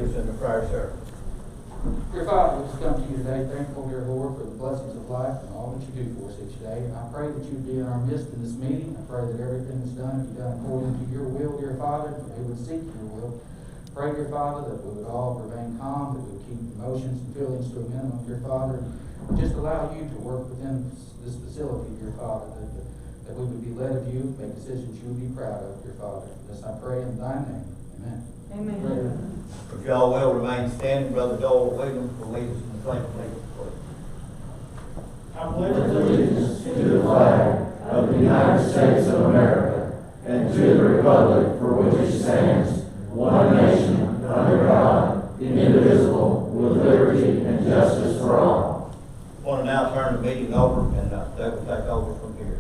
lead us in the prayer, sir. Dear Father, we just come to you today thankful, dear Lord, for the blessings of life and all that you do for us each day. And I pray that you would be in our midst in this meeting. I pray that everything that's done be done according to your will, dear Father, that we would seek your will. Pray, dear Father, that we would all remain calm, that we would keep emotions and feelings to a minimum, dear Father, and just allow you to work within this facility, dear Father, that we would be led of you, make decisions you would be proud of, dear Father. This I pray in thy name. Amen. Amen. If y'all will remain standing, Brother Doyle Williams will lead us in the pledge of allegiance. I pledge allegiance to the flag of the United States of America and to the republic for which it stands, one nation, under God, indivisible, with liberty and justice for all. I want to now turn the meeting over, and they will take over from here.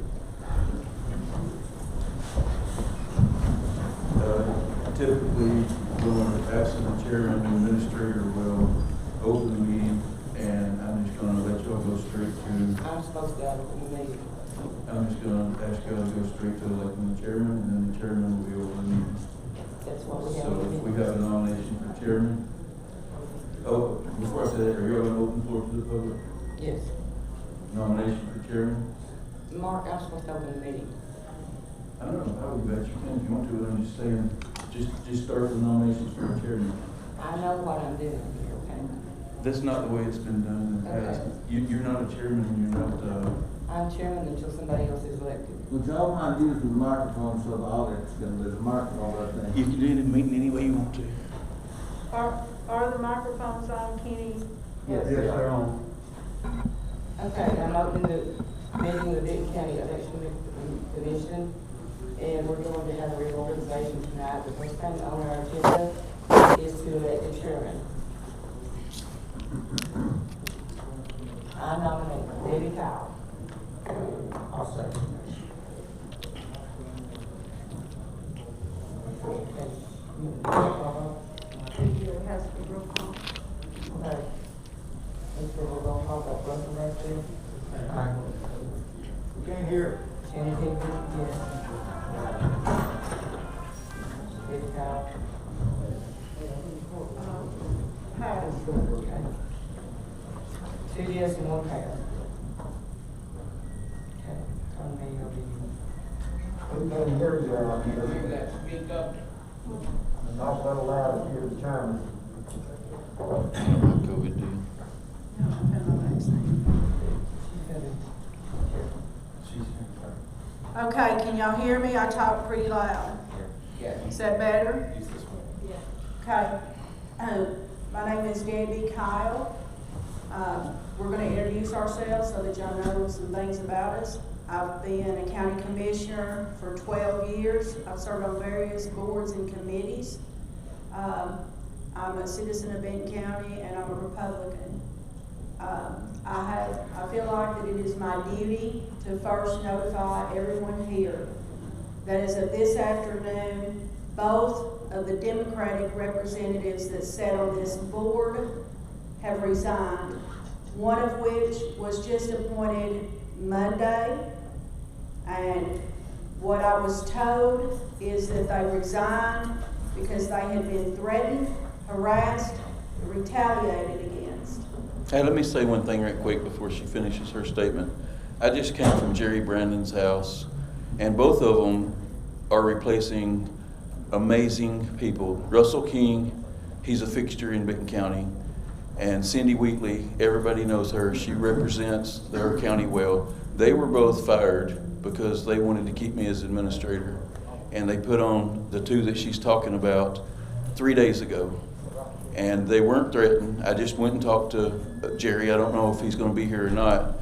Typically, when absent the chairman and administrator will open the meeting, and I'm just going to let y'all go straight to. I'm supposed to open the meeting. I'm just going to ask y'all to go straight to electing the chairman, and then the chairman will be over the meeting. That's what we have. So if we have a nomination for chairman. Oh, before I say that, are you going to open the floor to the public? Yes. Nomination for chairman? Mark, I'm supposed to open the meeting. I don't know how we bet you can if you want to, but I'm just saying, just start the nominations for a chairman. I know what I'm doing here, okay? That's not the way it's been done in the past. Okay. You're not a chairman, and you're not, I'm chairman until somebody else is elected. Would y'all mind using the microphone so the audience can, there's a microphone right there? you can do any meeting any way you want to. Are the microphones on, Kenny? Yes, they're on. Okay, I'm opening the meeting of the Benton County Election Commission, and we're going to have a reorganization tonight. The first thing on our agenda is to elect a chairman. I nominate Debbie Kyle. I'll second. It has to be real calm. Okay. Mr. We're going to call that Russell Bradsdale. You can't hear. Shannon Bakerman, yes. Debbie Kyle. Pass. Okay. 2 yes and 1 pass. Okay. Turn the meeting over to you. We can't hear you out here. Speak up. Not that loud if you're the chairman. COVID deal. Okay, can y'all hear me? I talk pretty loud. Yeah. Is that better? Use this one. Okay. My name is Debbie Kyle. We're going to introduce ourselves so that y'all know some things about us. I've been a county commissioner for 12 years. I've served on various boards and committees. I'm a citizen of Benton County, and I'm a Republican. I feel like that it is my duty to first notify everyone here that as of this afternoon, both of the Democratic representatives that sat on this board have resigned, one of which was just appointed Monday, and what I was told is that they resigned because they had been threatened, harassed, and retaliated against. Hey, let me say one thing right quick before she finishes her statement. I just came from Jerry Brandon's house, and both of them are replacing amazing people. Russell King, he's a fixture in Benton County, and Cindy Wheatley, everybody knows her. She represents their county well. They were both fired because they wanted to keep me as administrator, and they put on the two that she's talking about 3 days ago. And they weren't threatened. I just went and talked to Jerry. I don't know if he's going to be here or not,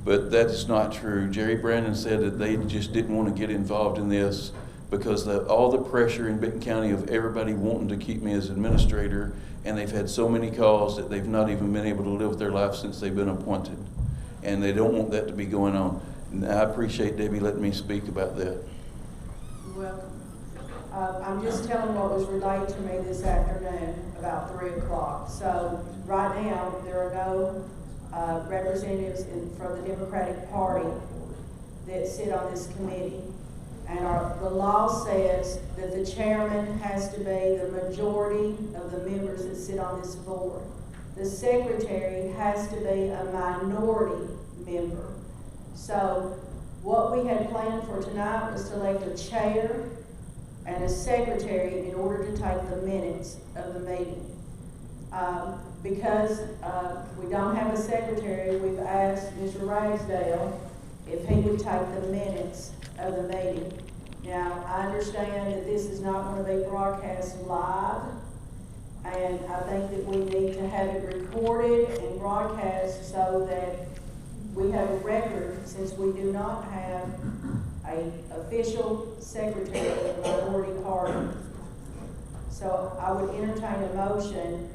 but that's not true. Jerry Brandon said that they just didn't want to get involved in this because all the pressure in Benton County of everybody wanting to keep me as administrator, and they've had so many calls that they've not even been able to live their life since they've been appointed. And they don't want that to be going on. And I appreciate Debbie letting me speak about that. You're welcome. I'm just telling what was relayed to me this afternoon about 3 o'clock. So right now, there are no representatives from the Democratic Party that sit on this committee. And the law says that the chairman has to be the majority of the members that sit on this board. The secretary has to be a minority member. So what we had planned for tonight was to elect a chair and a secretary in order to take the minutes of the meeting. Because we don't have a secretary, we've asked Mr. Bradsdale if he would take the minutes of the meeting. Now, I understand that this is not going to be broadcast live, and I think that we need to have it recorded and broadcast so that we have a record, since we do not have an official secretary of the minority party. So I would entertain a motion.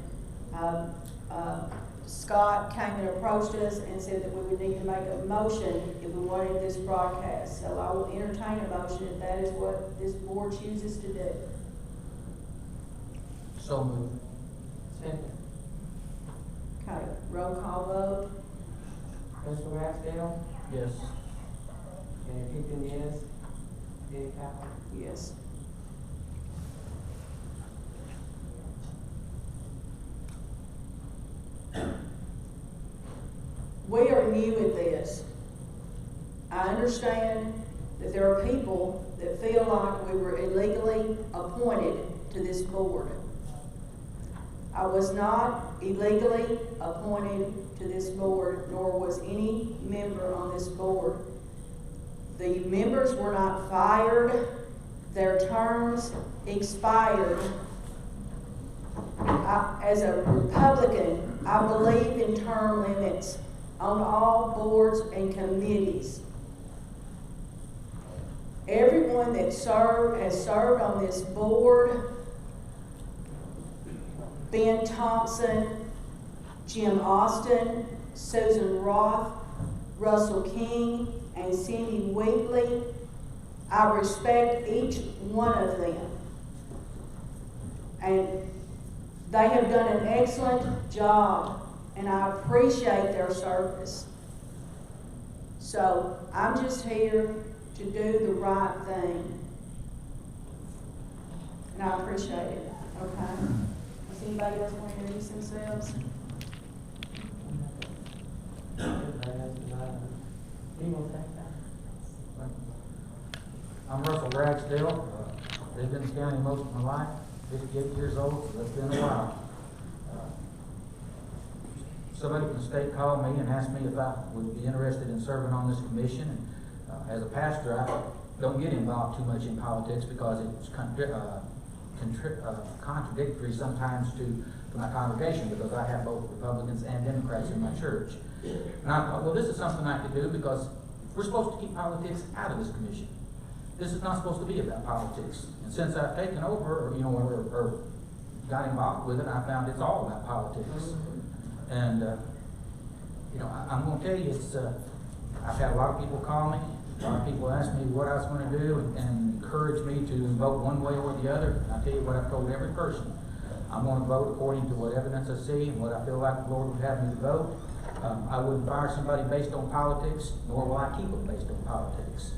Scott came and approached us and said that we would need to make a motion if we wanted this broadcast. So I will entertain a motion if that is what this board chooses to do. So moved. Second. Okay, roll call vote. Mr. Bradsdale, Yes. Jenny Pickens, yes. Eddie Capel. Yes. We are new at this. I understand that there are people that feel like we were illegally appointed to this board. I was not illegally appointed to this board, nor was any member on this board. The members were not fired. Their terms expired. As a Republican, I believe in term limits on all boards and committees. Everyone that has served on this board, Ben Thompson, Jim Austin, Susan Roth, Russell King, and Cindy Wheatley, I respect each one of them. And they have done an excellent job, and I appreciate their service. So I'm just here to do the right thing. And I appreciate it, okay? Does anybody else want to introduce themselves? I'm Russell Bradsdale. Lived in the county most of my life, 58 years old, so that's been a while. Somebody from the state called me and asked me if I would be interested in serving on this commission. And, as a pastor, I don't get involved too much in politics because it's contradictory sometimes to my congregation, because I have both Republicans and Democrats in my church. And I thought, well, this is something I could do because we're supposed to keep politics out of this commission. This is not supposed to be about politics. And since I've taken over, or got involved with it, I found it's all about politics. And, I'm going to tell you, I've had a lot of people call me, a lot of people ask me what I was going to do and encourage me to vote one way or the other. And I tell you what I've told every person. I'm going to vote according to what evidence I see and what I feel like the Lord would have me to vote. I wouldn't fire somebody based on politics, nor will I keep them based on politics.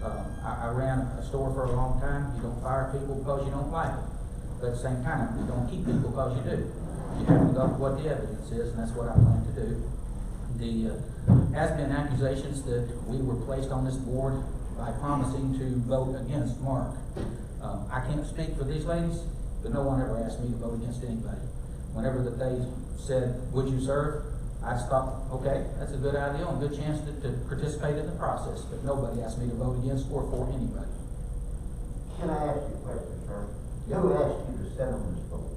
I ran a store for a long time. You don't fire people because you don't like them. But at the same time, you don't keep people because you do. You have to go with what the evidence is, and that's what I plan to do. The has been accusations that we were placed on this board by promising to vote against Mark. I can't speak for these ladies, but no one ever asked me to vote against anybody. Whenever that they said, would you serve? I just thought, okay, that's a good idea and a good chance to participate in the process. But nobody asked me to vote against or for anybody. Can I ask you a question, sir? Yeah. Who asked you to sit on this board?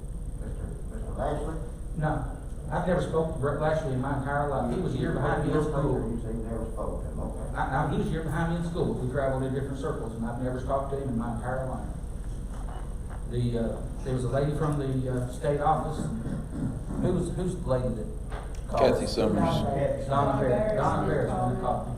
Mr. Lashley? No, I've never spoke to Brett Lashley in my entire life. He was a year behind me in school. You say you never spoke to him, okay. He was a year behind me in school. We traveled in different circles, and I've never talked to him in my entire life. There was a lady from the state office. Who's the lady that called? Kathy Summers. Donna Barrett. Donna Barrett's the one that called me.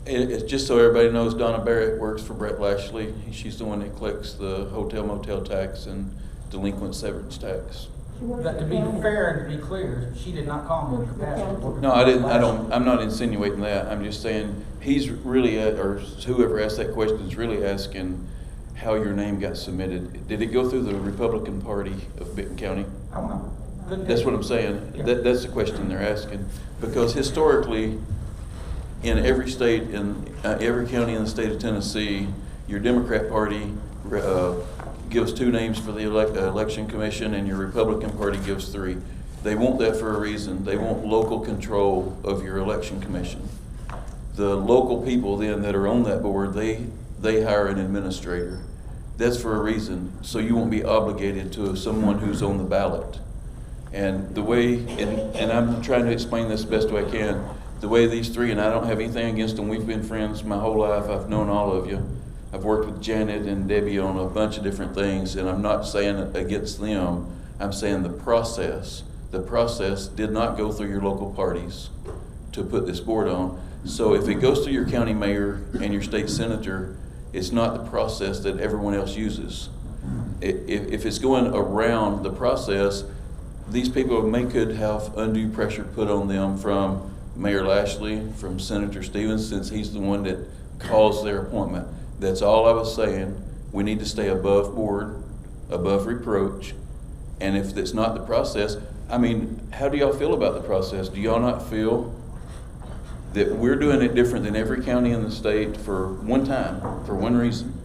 It's just so everybody knows, Donna Barrett works for Brett Lashley. She's the one that collects the hotel motel tax and delinquent severance tax. But to be fair and to be clear, she did not call me in capacity of worker. No, I'm not insinuating that. I'm just saying, he's really, or whoever asked that question is really asking how your name got submitted. Did it go through the Republican Party of Benton County? I don't know. Couldn't That's tell what you. I'm saying. Yeah. That's the question they're asking. Because historically, in every state, in every county in the state of Tennessee, your Democrat Party gives 2 names for the election commission, and your Republican Party gives 3. They want that for a reason. They want local control of your election commission. The local people then that are on that board, they hire an administrator. That's for a reason, so you won't be obligated to someone who's on the ballot. And the way, and I'm trying to explain this the best way I can, the way these 3, and I don't have anything against them, we've been friends my whole life, I've known all of you. I've worked with Janet and Debbie on a bunch of different things, and I'm not saying it against them, I'm saying the process did not go through your local parties to put this board on. So if it goes through your county mayor and your state senator, it's not the process that everyone else uses. If it's going around the process, these people could have undue pressure put on them from Mayor Lashley, from Senator Stevens, since he's the one that calls their appointment. That's all I was saying. We need to stay above board, above reproach. And if it's not the process, I mean, how do y'all feel about the process? Do y'all not feel that we're doing it different than every county in the state for one time, for one reason?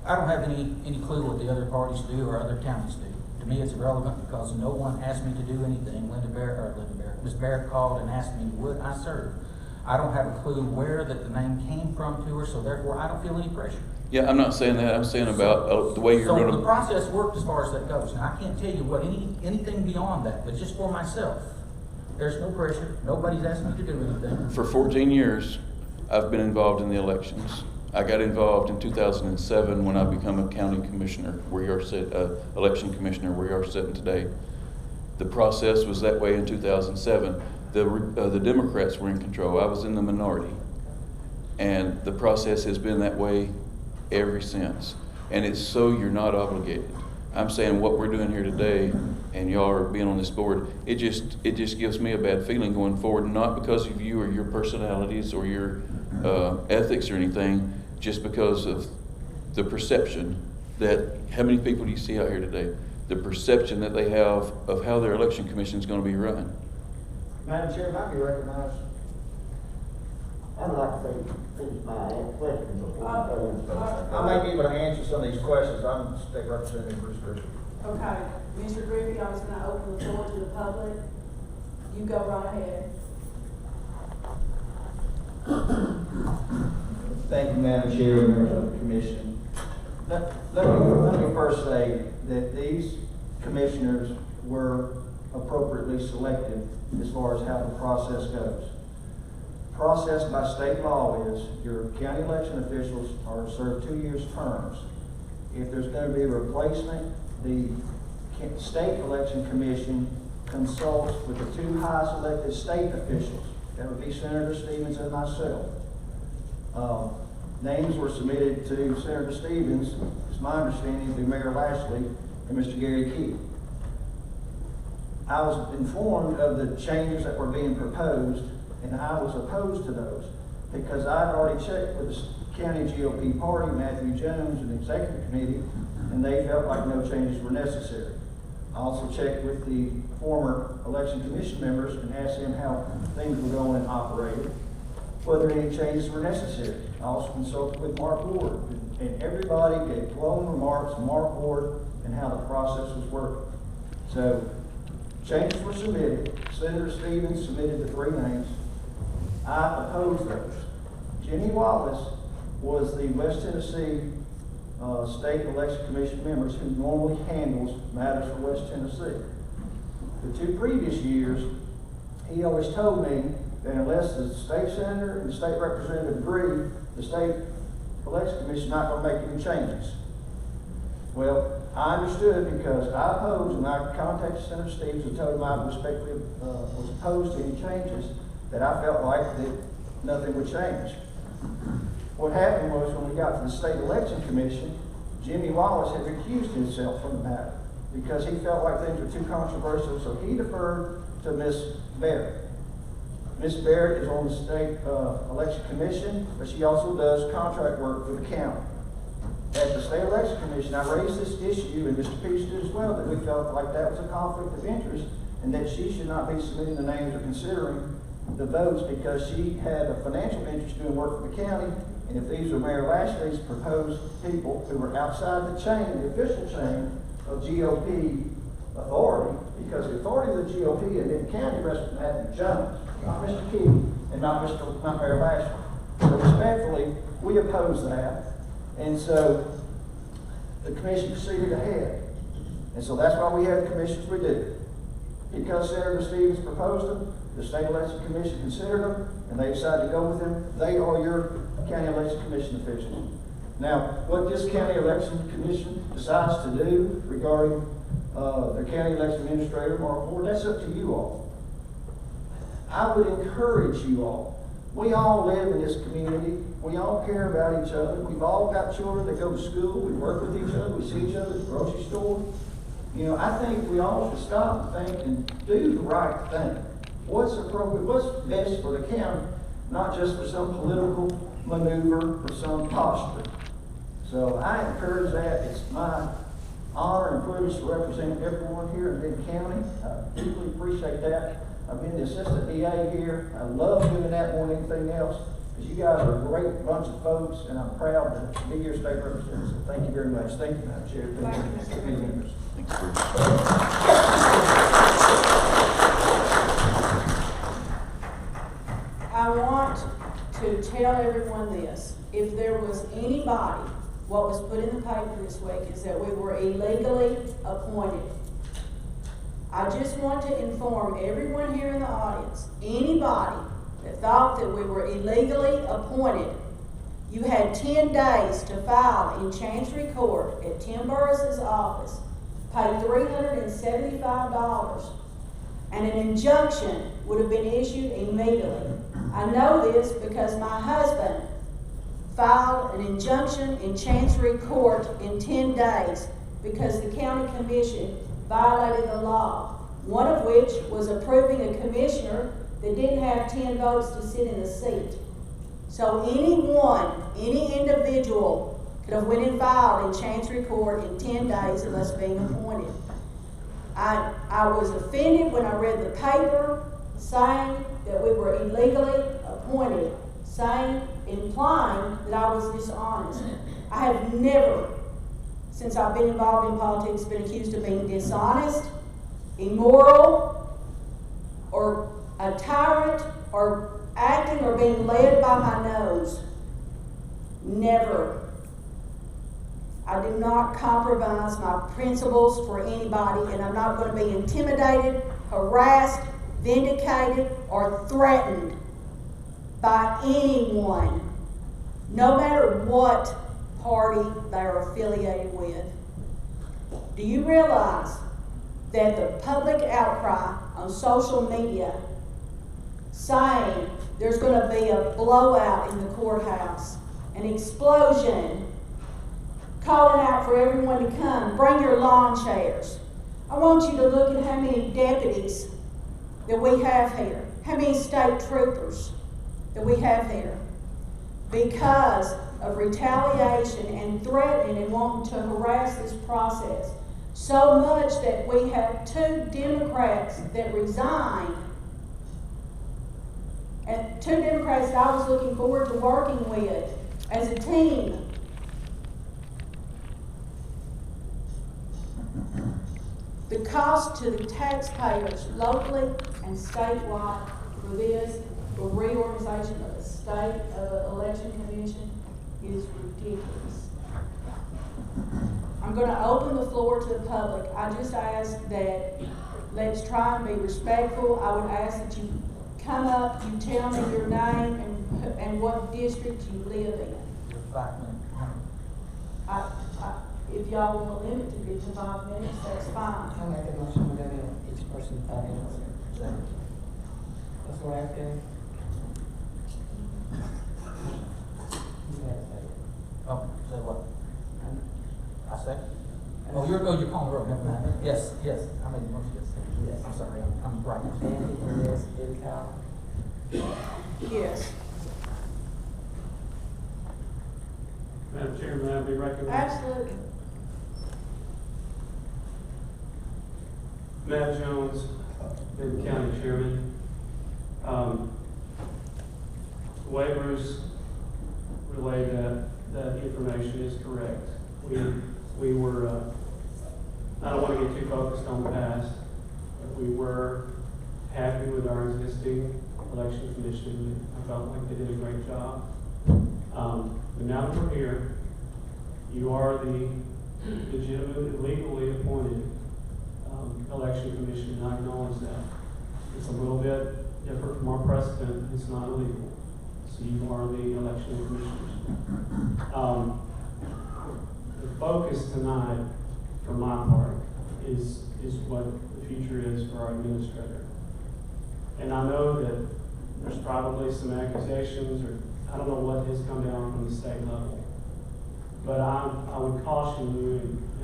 I don't have any clue what the other parties do or other counties do. To me, it's irrelevant because no one asked me to do anything. Ms. Barrett called and asked me, would I serve? I don't have a clue where that the name came from to her, so therefore I don't feel any pressure. Yeah, I'm not saying that. I'm saying about the way you're going So the to. process worked as far as that goes. Now, I can't tell you what anything beyond that, but just for myself, there's no pressure. Nobody's asked me to do anything. For 14 years, I've been involved in the elections. I got involved in 2007 when I became a county commissioner, where you're election commissioner, where you're sitting today. The process was that way in 2007. The Democrats were in control. I was in the minority. And the process has been that way ever since. And it's so you're not obligated. I'm saying what we're doing here today, and y'all are being on this board, it just gives me a bad feeling going forward, not because of you or your personalities or your ethics or anything, just because of the perception that, how many people do you see out here today? The perception that they have of how their election commission is going to be run. Madam Chair, if I be recognized. I'd like to finish my questions before I go into. I may be able to answer some of these questions. I'm State Representative Bruce Griffin. Okay, Mr. Griffey, I was gonna open the floor to the public. You go right ahead. Thank you, Madam Chair, members of the commission. Let me first say that these commissioners were appropriately selected as far as how the process goes. Process by state law is your county election officials are served 2 years terms. If there's going to be a replacement, the state election commission consults with the 2 highest elected state officials. That would be Senator Stevens and myself. Names were submitted to Senator Stevens, it's my understanding, through Mayor Lashley and Mr. Gary Key. I was informed of the changes that were being proposed, and I was opposed to those because I'd already checked with the county GOP party, Matthew Jones, and the executive committee, and they felt like no changes were necessary. I also checked with the former election commission members and asked them how things were going and operated, whether any changes were necessary. I also consulted with Mark Ward, and everybody gave glowing remarks to Mark Ward and how the process was working. So changes were submitted. Senator Stevens submitted the 3 names. I opposed those. Jimmy Wallace was the West Tennessee State Election Commission members who normally handles matters for West Tennessee. The 2 previous years, he always told me that unless the state senator and the state representative agree, the state election commission is not going to make any changes. Well, I understood because I opposed, and I contacted Senator Stevens and told him I respectfully was opposed to any changes, that I felt like that nothing would change. What happened was when we got to the state election commission, Jimmy Wallace had recused himself from the matter. because he felt like things were too controversial, so he deferred to Ms. Barrett. Ms. Barrett is on the state election commission, but she also does contract work for the county. At the state election commission, I raised this issue, and Mr. Peach did as well, that we felt like that was a conflict of interest, and that she should not be submitting the names or considering the votes because she had a financial interest doing work for the county. And if these were Mayor Lashley's proposed people who were outside the chain, the official chain of GOP authority, because the authority of the GOP in Benton County rests with Matthew Jones, not Mr. Key, and not Mayor Lashley. So respectfully, we oppose that. And so the commission proceeded ahead. And so that's why we have the commissions we do. Because Senator Stevens proposed them, the state election commission considered them, and they decided to go with them. They are your county election commission officials. Now, what this county election commission decides to do regarding the county election administrator, Mark Moore, that's up to you all. I would encourage you all. We all live in this community. We all care about each other. We've all got children that go to school. We work with each other. We see each other at the grocery store. You know, I think we all should stop and think and do the right thing. What's appropriate, what's best for the county, not just for some political maneuver or some posture. So I encourage that. It's my honor and privilege to represent everyone here in Benton County. I deeply appreciate that. I've been the assistant DA here. I love doing that more than anything else, because you guys are a great bunch of folks, and I'm proud to be your state representative. So thank you very much. Thank you, Madam Chair. Thank you, Mr. Members. Thanks, Bruce. I want to tell everyone this. If there was anybody, what was put in the paper this week is that we were illegally appointed. I just want to inform everyone here in the audience, anybody that thought that we were illegally appointed, you had 10 days to file in Chancery Court at Tim Burris' office, pay $375, and an injunction would have been issued immediately. I know this because my husband filed an injunction in Chancery Court in 10 days because the county commission violated the law, one of which was approving a commissioner that didn't have 10 votes to sit in the seat. So any individual could have went and filed in Chancery Court in 10 days of us being appointed. I was offended when I read the paper saying that we were illegally appointed, implying that I was dishonest. I have never, since I've been involved in politics, been accused of being dishonest, immoral, or a tyrant, or acting or being led by my nose. Never. I do not compromise my principles for anybody, and I'm not going to be intimidated, harassed, vindicated, or threatened by anyone, no matter what party they're affiliated with. Do you realize that the public outcry on social media saying there's going to be a blowout in the courthouse, an explosion, calling out for everyone to come, bring your lawn chairs. I want you to look at how many deputies that we have here, how many state troopers that we have here, because of retaliation and threatening and wanting to harass this process. So much that we have 2 Democrats that resigned, and 2 Democrats that I was looking forward to working with as a team. The cost to the taxpayers locally and statewide for this, for reorganization of the state election commission, is ridiculous. I'm going to open the floor to the public. I just ask that let's try and be respectful. I would ask that you come up, you tell me your name and what district you live in. If y'all want to limit it to 5 minutes, that's fine. I'll make a motion to go to each person 5 minutes. That's what I do. Oh, say what? I say? Oh, you're calling the roll, never mind. Yes, I made the motion, yes. I'm sorry, I'm right. Shannon, yes, Eddie Powell. Yes. Madam Chairman, may I be recognized? Absolutely. Matt Jones, Benton County Chairman. The way Bruce relayed that information is correct. We were, I don't want to get too focused on the past, but we were happy with our existing election commission. I felt like they did a great job. But now that we're here, you are the legitimate, legally appointed election commission, and I acknowledge that. It's a little bit different from our precedent. It's not illegal. So you are the election commissioners. The focus tonight, for my part, is what the future is for our administrator. And I know that there's probably some accusations, or I don't know what has come down from the state level. But I would caution you,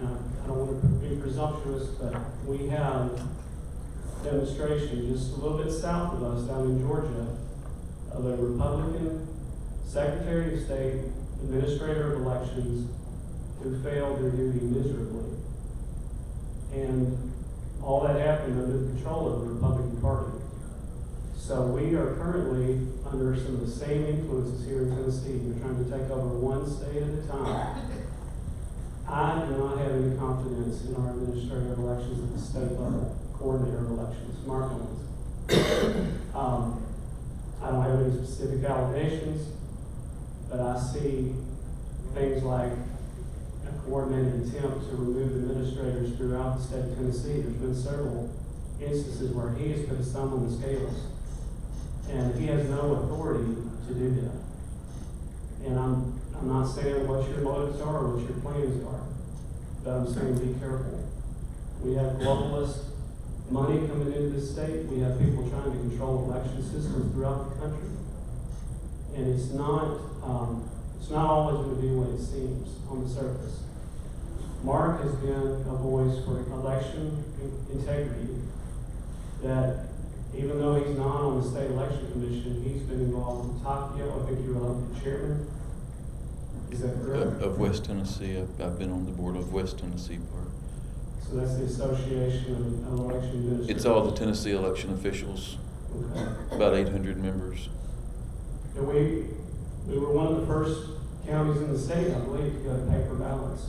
and I don't want to be presumptuous, but we have demonstration just a little bit south of us down in Georgia of a Republican Secretary of State, Administrator of Elections, who failed their duty miserably. And all that happened under the control of the Republican Party. So we are currently under some of the same influences here in Tennessee. We're trying to take over one state at a time. I do not have any confidence in our administrative elections at the state level, coordinator of elections, Mark Owens. I don't have any specific allegations, but I see things like a coordinated attempt to remove administrators throughout the state of Tennessee. There's been several instances where he has put his thumb on the scales, and he has no authority to do that. And I'm not saying what your motives are or what your plans are, but I'm saying be careful. We have globalist money coming into this state. We have people trying to control election systems throughout the country. And it's not always going to be what it seems on the surface. Mark has been a voice for election integrity that even though he's not on the state election commission, he's been involved in Tokyo. I think you were elected chairman. Is that correct? Of West Tennessee. I've been on the board of West Tennessee part. So that's the Association of Election Administrators. It's all the Tennessee election officials. Okay. About 800 members. And we were one of the first counties in the state, I believe, to go to paper ballots.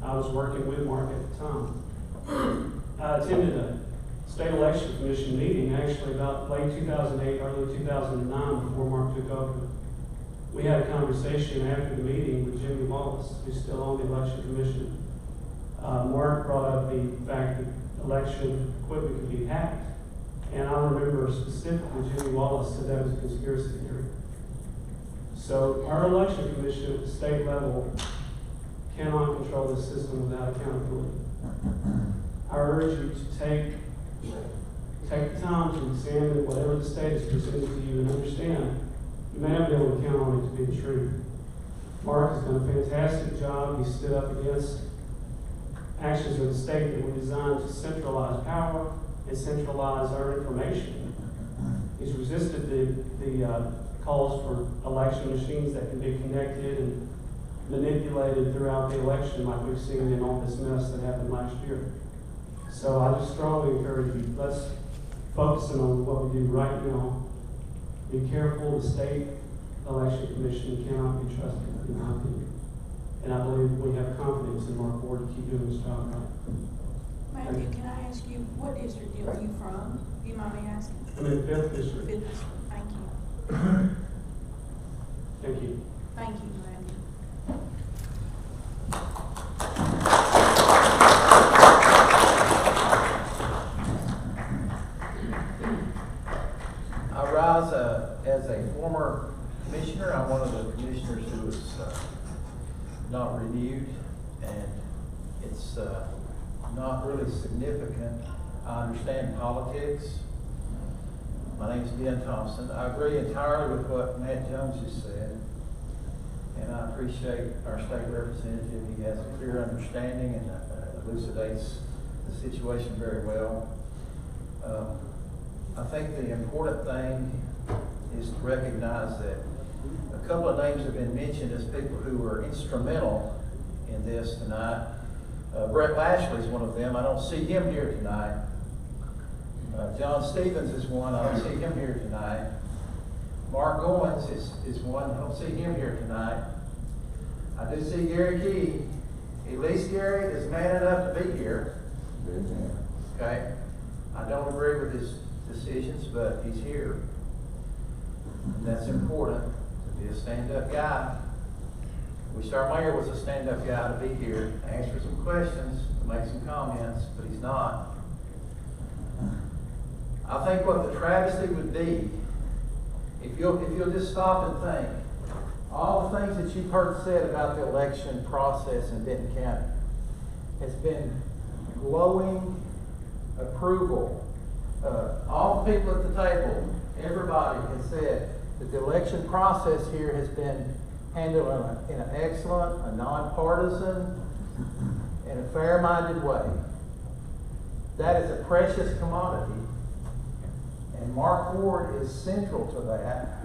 I was working with Mark at the time. I attended a state election commission meeting actually about late 2008, early 2009, before Mark took over. We had a conversation after the meeting with Jimmy Wallace, who's still on the election commission. Mark brought up the fact that election equipment could be hacked. And I remember specifically Jimmy Wallace said that was a conspiracy theory. So our election commission at the state level cannot control the system without accountability. I urge you to take the time to examine whatever the state has presented to you and understand you may not be able to count on it to be the truth. Mark has done a fantastic job. He stood up against actions of the state that were designed to centralize power and centralize our information. He's resisted the calls for election machines that can be connected and manipulated throughout the election, like we've seen in all this mess that happened last year. So I just strongly encourage you, let's focus on what we do right now. Be careful. The state election commission cannot be trusted, in my opinion. And I believe we have confidence in Mark Ward to keep doing his job right. Matthew, can I ask you, what district are you from? Do you mind me asking? I'm in 5th District. 5th District. Thank you. Thank you. Thank you, Matthew. I rise as a former commissioner. I'm one of the commissioners who was not renewed, and it's not really significant. I understand politics. My name is Ben Thompson. I agree entirely with what Matt Jones just said, and I appreciate our state representative. He has a clear understanding and a elucidates the situation very well. I think the important thing is to recognize that a couple of names have been mentioned as people who were instrumental in this tonight. Brett Lashley is one of them. I don't see him here tonight. John Stevens is one. I don't see him here tonight. Mark Goins is one. I don't see him here tonight. I do see Gary Key. At least Gary is man enough to be here. Okay? I don't agree with his decisions, but he's here. And that's important, to be a stand-up guy. Wish our mayor was a stand-up guy to be here, to answer some questions, to make some comments, but he's not. I think what the travesty would be, if you'll just stop and think, all the things that you've heard said about the election process in Benton County has been glowing approval. All the people at the table, everybody has said that the election process here has been handled in an excellent, a nonpartisan, and a fair-minded way. That is a precious commodity. And Mark Ward is central to that.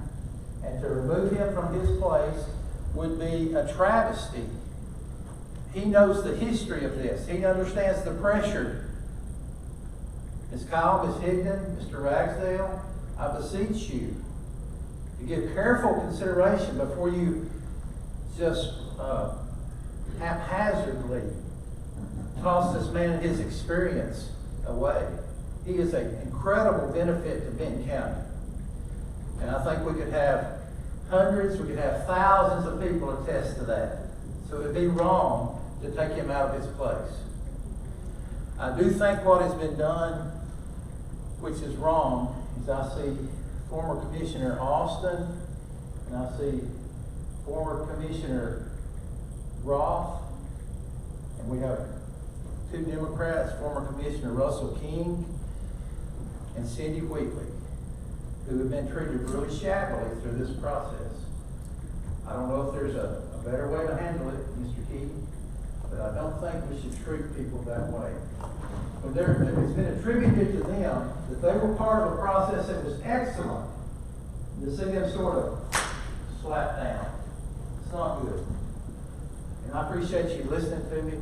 And to remove him from his place would be a travesty. He knows the history of this. He understands the pressure. Ms. Kyle, Ms. Higdon, Mr. Ragsdale, I beseech you to give careful consideration before you just haphazardly toss this man and his experience away. He is an incredible benefit to Benton County. And I think we could have hundreds, we could have thousands of people attest to that. So it would be wrong to take him out of his place. I do think what has been done, which is wrong, is I see former Commissioner Austin, and I see former Commissioner Roth, and we have two Democrats, former Commissioner Russell King and Cindy Wheatley, who have been treated really shabbily through this process. I don't know if there's a better way to handle it, Mr. Key, but I don't think we should treat people that way. But it's been attributed to them that they were part of a process that was excellent. To see them sort of slapped down, it's not good. And I appreciate you listening to me,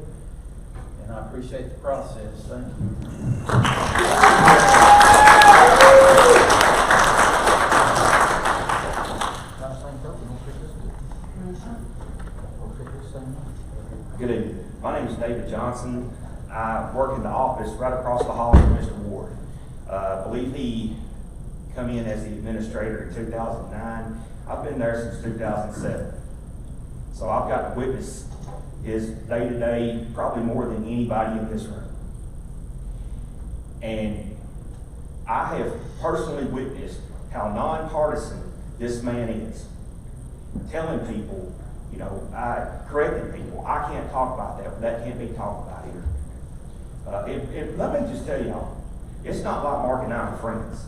and I appreciate the process. Thank you. Good evening. My name is David Johnson. I work in the office right across the hall from Mr. Ward. I believe he come in as the administrator in 2009. I've been there since 2007. So I've got to witness his day-to-day probably more than anybody in this room. And I have personally witnessed how nonpartisan this man is. Telling people, you know, correcting people, I can't talk about that, that can't be talked about here. Let me just tell y'all, it's not like Mark and I are friends.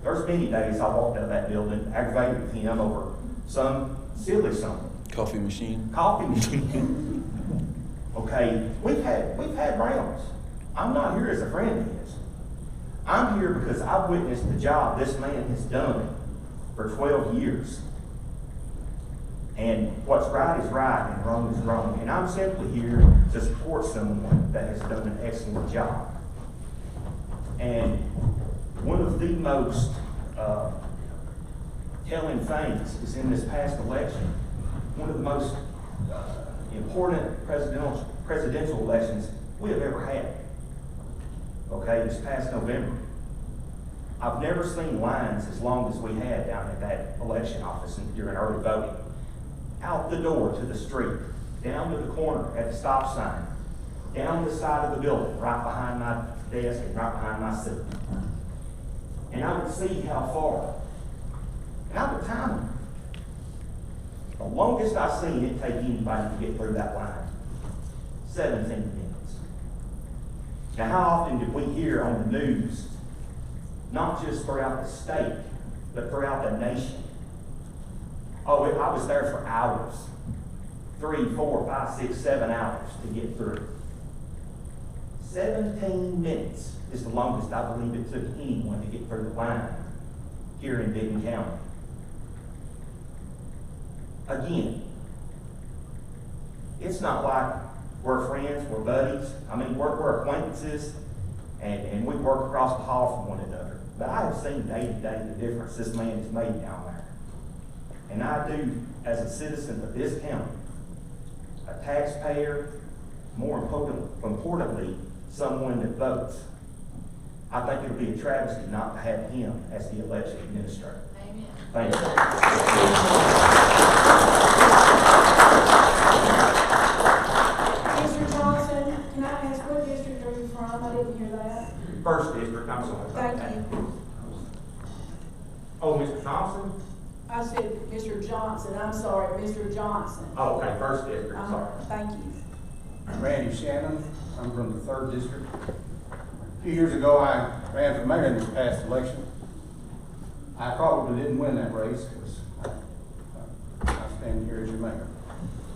There's many days I walked out of that building aggravated with him over some silly something. Coffee machine. Coffee machine. Okay, we've had rounds. I'm not here as a friend of his. I'm here because I've witnessed the job this man has done for 12 years. And what's right is right and wrong is wrong. And I'm simply here to support someone that has done an excellent job. And one of the most telling things is in this past election, one of the most important presidential elections we have ever had. Okay, this past November. I've never seen lines as long as we had down at that election office during early voting. Out the door to the street, down to the corner at the stop sign, down the side of the building, right behind my desk and right behind my seat. And I would see how far. And I would time them. The longest I've seen it take anybody to get through that line, 17 minutes. Now, how often did we hear on the news, not just throughout the state, but throughout the nation? Oh, I was there for hours. 3, 4, 5, 6, 7 hours to get through. 17 minutes is the longest I believe it took anyone to get through the line here in Benton County. Again, it's not like we're friends, we're buddies. I mean, we're acquaintances, and we work across the hall from one another. But I have seen day to day the difference this man has made down there. And I do, as a citizen of this county, a taxpayer, more importantly, someone that votes. I think it would be a travesty not to have him as the election administrator. Amen. Thank you. Mr. Johnson, can I ask what district are you from? I didn't hear that. First district, I'm sorry. Thank you. Oh, Mr. Thompson? I said Mr. Johnson, I'm sorry, Mr. Johnson. Oh, okay, first district, sorry. Thank you. Randy Shannon, I'm from the 3rd District. A few years ago, I ran for mayor in this past election. I probably didn't win that race because I stand here as your mayor.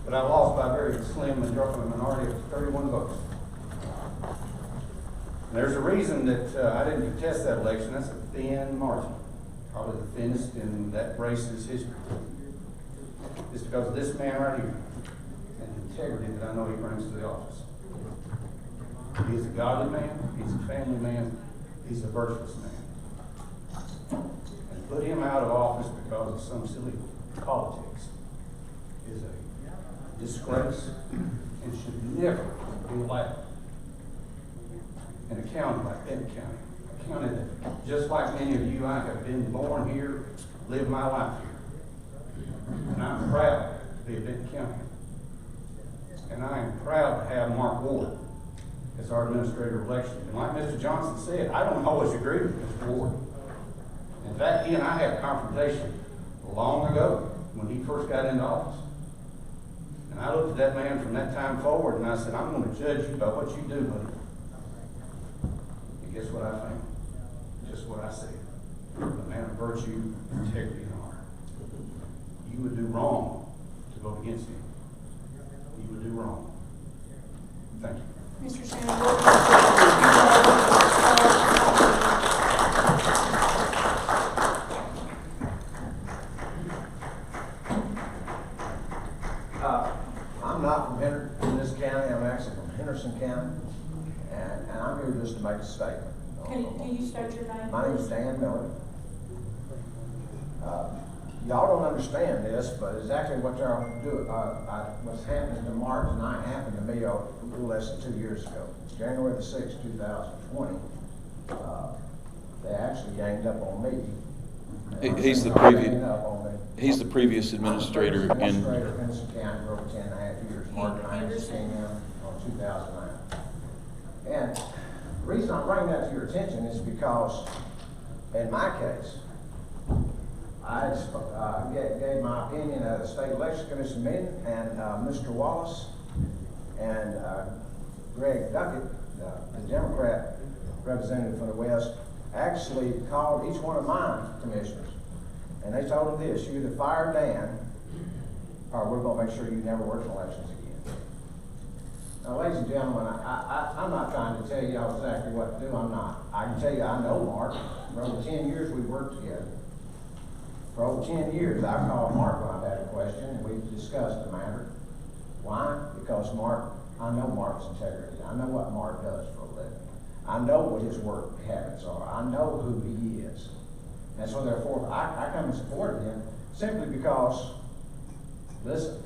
But I lost by a very slim minority of 31 votes. And there's a reason that I didn't contest that election. That's a thin margin, probably the thinnest in that race's history. It's because of this man right here. Integrity that I know he brings to the office. He's a godly man, he's a family man, he's a virtuous man. And put him out of office because of some silly politics is a disgrace and should never be allowed in a county like Benton County. A county that, just like many of you, I have been born here, lived my life here. And I'm proud to be a Benton County. And I am proud to have Mark Ward as our administrator of election. And like Mr. Johnson said, I don't always agree with Mr. Ward. In fact, he and I had a confrontation long ago when he first got into office. And I looked at that man from that time forward and I said, I'm going to judge you by what you do, buddy. And guess what I found? Just what I said. A man of virtue, integrity, and honor. You would do wrong to vote against him. You would do wrong. Thank you. Mr. Shannon, I'm not from this county. I'm actually from Henderson County, and I'm here just to make a statement. can you state your name? My name is Dan Miller. Y'all don't understand this, but exactly what y'all do, what's happening to Mark tonight happened to me a little less than 2 years ago. January the 6th, 2020. They actually ganged up on me. He's the previous administrator in Administrator of Henderson County for over 10.5 years. Mark and I just came in on 2009. And the reason I'm bringing that to your attention is because, in my case, I gave my opinion at a state election commission meeting, and Mr. Wallace and Greg Duckett, the Democrat representative from the West, actually called each one of my commissioners, and they told them this: you either fire Dan, or we're going to make sure you never work in elections again. Now, ladies and gentlemen, I'm not trying to tell you exactly what to do. I'm not. I can tell you I know Mark. For over 10 years we've worked together. For over 10 years, I've called Mark when I've had a question, and we've discussed the matter. Why? Because I know Mark's integrity. I know what Mark does for a living. I know what his work habits are. I know who he is. And so therefore, I come in support of him simply because, listen,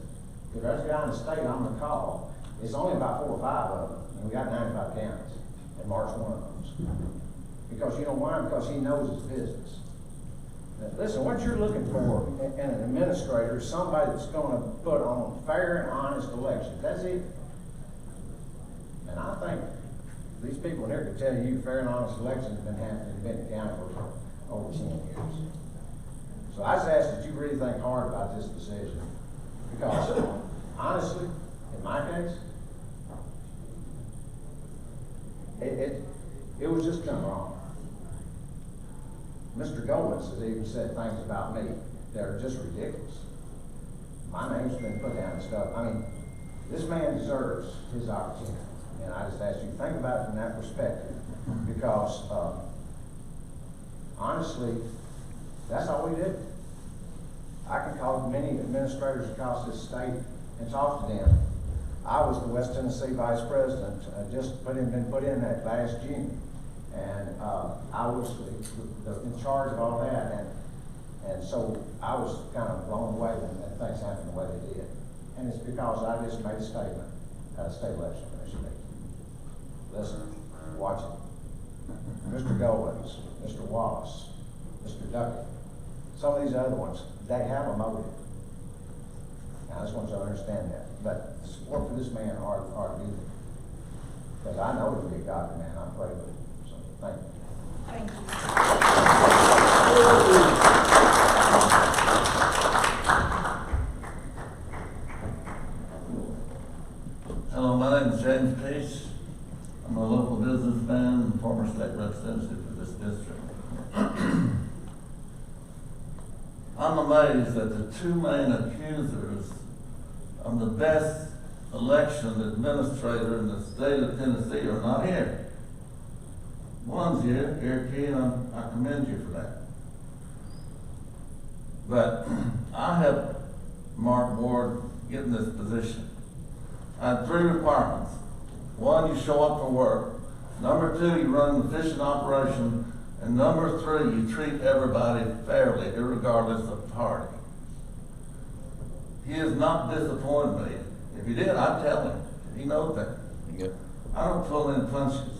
if there's a guy in the state I'm going to call, it's only about 4 or 5 of them, and we got 95 counties, and Mark's one of those. Because you know why? Because he knows his business. Listen, what you're looking for in an administrator is somebody that's going to put on fair and honest elections. That's it. And I think these people here can tell you fair and honest elections have been happening in Benton County for over 10 years. So I just ask that you really think hard about this decision. Because honestly, in my case, it was just done wrong. Mr. Goldman has even said things about me that are just ridiculous. My name's been put down and stuff. I mean, this man deserves his opportunity. And I just ask you to think about it from that perspective, because, honestly, that's all we did. I can call many administrators across this state and talk to them. I was the West Tennessee Vice President, been put in that last June. And I was in charge of all that, and so I was kind of blown away when things happened the way they did. And it's because I just made a statement at a state election commission meeting. Listen, watch it. Mr. Goins, Mr. Wallace, Mr. Duckett, some of these other ones, they have a motive. Now, I just want you to understand that. But the support for this man are needed. Because I know he'll be a godly man. I pray with him. So, thank you. Thank you. Hello, my name is James Peace. I'm a local businessman and former state representative for this district. I'm amazed that the two main accusers of the best election administrator in the state of Tennessee are not here. One's here, Gary Key, and I commend you for that. But I helped Mark Ward get in this position. I had 3 requirements. 1, you show up for work. Number 2, you run the fishing operation. And number 3, you treat everybody fairly, irregardless of party. He has not disappointed me. If he did, I'd tell him. He knows that. Yep. I don't pull any punches.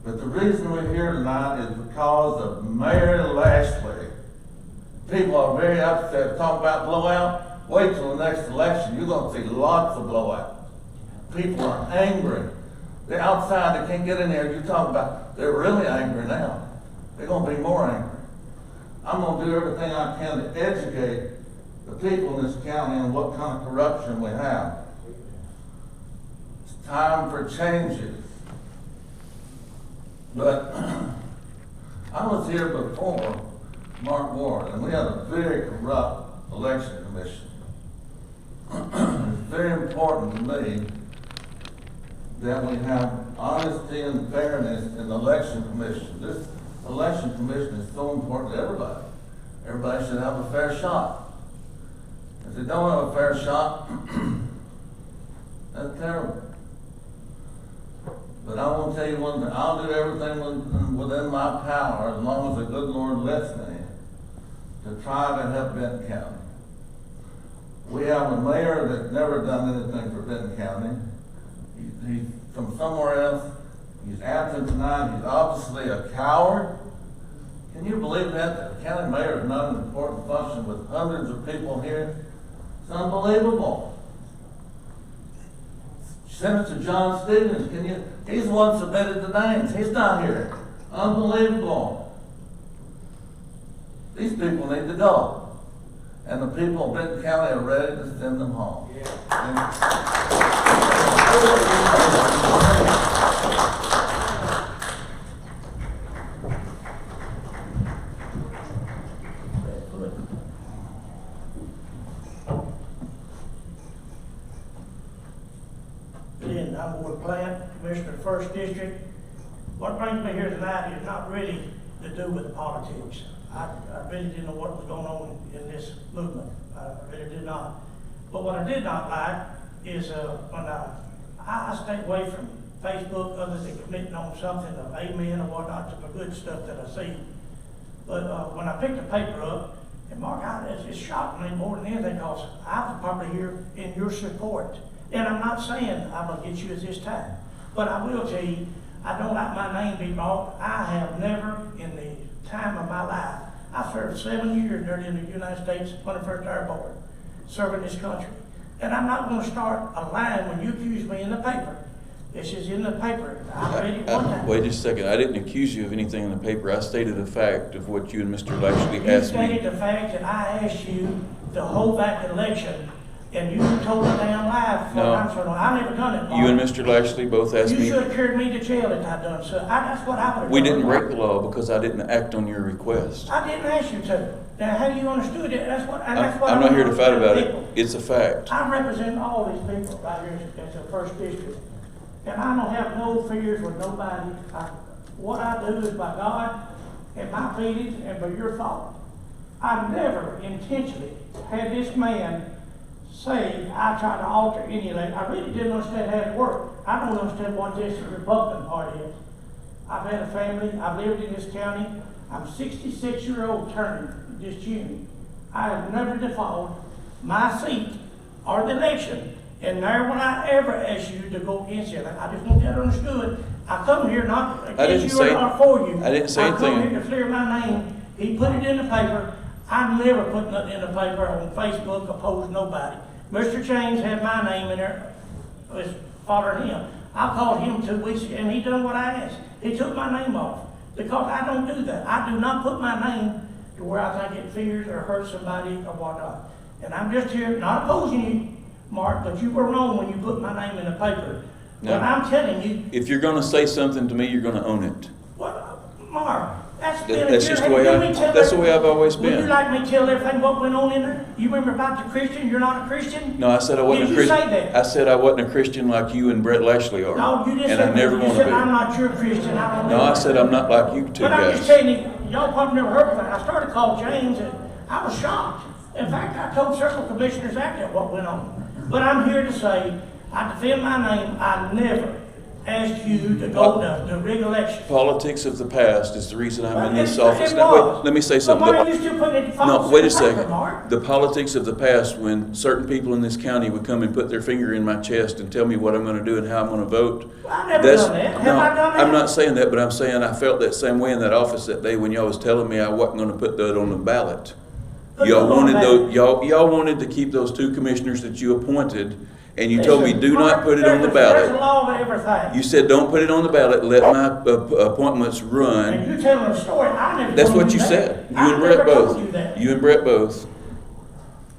But the reason we're here tonight is because of Mayor Lashley. People are very upset. Talk about blowout. Wait till the next election. You're going to see lots of blowouts. People are angry. They're outside. They can't get in there. You talk about, they're really angry now. They're going to be more angry. I'm going to do everything I can to educate the people in this county on what kind of corruption we have. It's time for changes. But I was here before Mark Ward, and we had a very corrupt election commission. It's very important to me that we have honesty and fairness in the election commission. This election commission is so important to everybody. Everybody should have a fair shot. If they don't have a fair shot, that's terrible. But I want to tell you one thing, I'll do everything within my power, as long as the good Lord lets me, to try to help Benton County. We have a mayor that's never done anything for Benton County. He's from somewhere else. He's absent tonight. He's obviously a coward. Can you believe that? The county mayor is not an important function with hundreds of people here. It's unbelievable. Senator John Stevens, he's the one submitted the names. He's not here. Unbelievable. These people need to go. And the people of Benton County are ready to send them home. I'm Ward Plant, Commissioner of the 1st District. What brings me here tonight is not really to do with politics. I really didn't know what was going on in this movement. I really did not. But what I did not like is when I stay away from Facebook other than committing on something of amen or whatnot to the good stuff that I see. But when I picked the paper up, and Mark, it shocked me more than anything because I was probably here in your support. And I'm not saying I'm going to get you at this time. But I will tell you, I don't like my name be brought. I have never, in the time of my life, I served 7 years there in the United States 21st Airborne, serving this country. And I'm not going to start a line when you accuse me in the paper. This is in the paper. I read it one time. Wait just a second. I didn't accuse you of anything in the paper. I stated a fact of what you and Mr. Lashley asked me. You stated the fact that I asked you to hold back the election, and you told a damn lie. No. I never done it, Mark. You and Mr. Lashley both asked You me. should have carried me to jail if I'd done so. That's what I would have We done. didn't break the law because I didn't act on your request. I didn't ask you to. Now, how you understood it, that's what I'm not here to fight about it. It's a fact. I represent all these people right here as the 1st District. And I don't have no fears with nobody. What I do is by God and my feelings and by your fault. I never intentionally had this man say I tried to alter any election. I really didn't understand how it worked. I don't understand what this Republican Party is. I've had a family. I've lived in this county. I'm 66-year-old turning this June. I have never defaulted my seat or the election. And never will I ever ask you to go against it. I just want that understood. I come here not against you or for you. I didn't say anything. I come here to clear my name. He put it in the paper. I never put nothing in the paper on Facebook, oppose nobody. Mr. James had my name in there, was following him. I called him 2 weeks ago, and he done what I asked. He took my name off, because I don't do that. I do not put my name to where I think it fears or hurts somebody or whatnot. And I'm just here, not opposing you, Mark, but you were wrong when you put my name in the paper. No. But I'm telling you. If you're gonna say something to me, you're gonna own it. Well, Mark, that's Just the way that's the way I've always been. Would you like me to tell everything what went on in there? You remember about the Christian? You're not a Christian? No, I said I wasn't a Christian. Did you say that? I said I wasn't a Christian like you and Brett Lashley are. No, you just and said, I never you want to said be. I'm not your Christian. I don't No, I said I'm not like you two But I'm guys. just telling you, y'all probably never heard of it. I started calling James, and I was shocked. In fact, I told several commissioners that what went on. But I'm here to say, I defend my name. I never asked you to go to the rig election. Politics of the past is the reason I'm in this Well, office. it Now, was. wait, let me say But something. why are you still putting it No, wait a in the paper, second. Mark? The politics of the past, when certain people in this county would come and put their finger in my chest and tell me what I'm going to do and how I'm going to vote. Well, I never done that. Have No, I done that? I'm not saying that, but I'm saying I felt that same way in that office that day when y'all was telling me I wasn't going to put that on the ballot. Y'all wanted to keep those 2 commissioners that you appointed, and you told me do not put it on the There's a ballot. law of everything. You said don't put it on the ballot, let my appointments run. And you're telling a story. I never That's told what you that. said. You I and Brett never told both. you that. You and Brett both.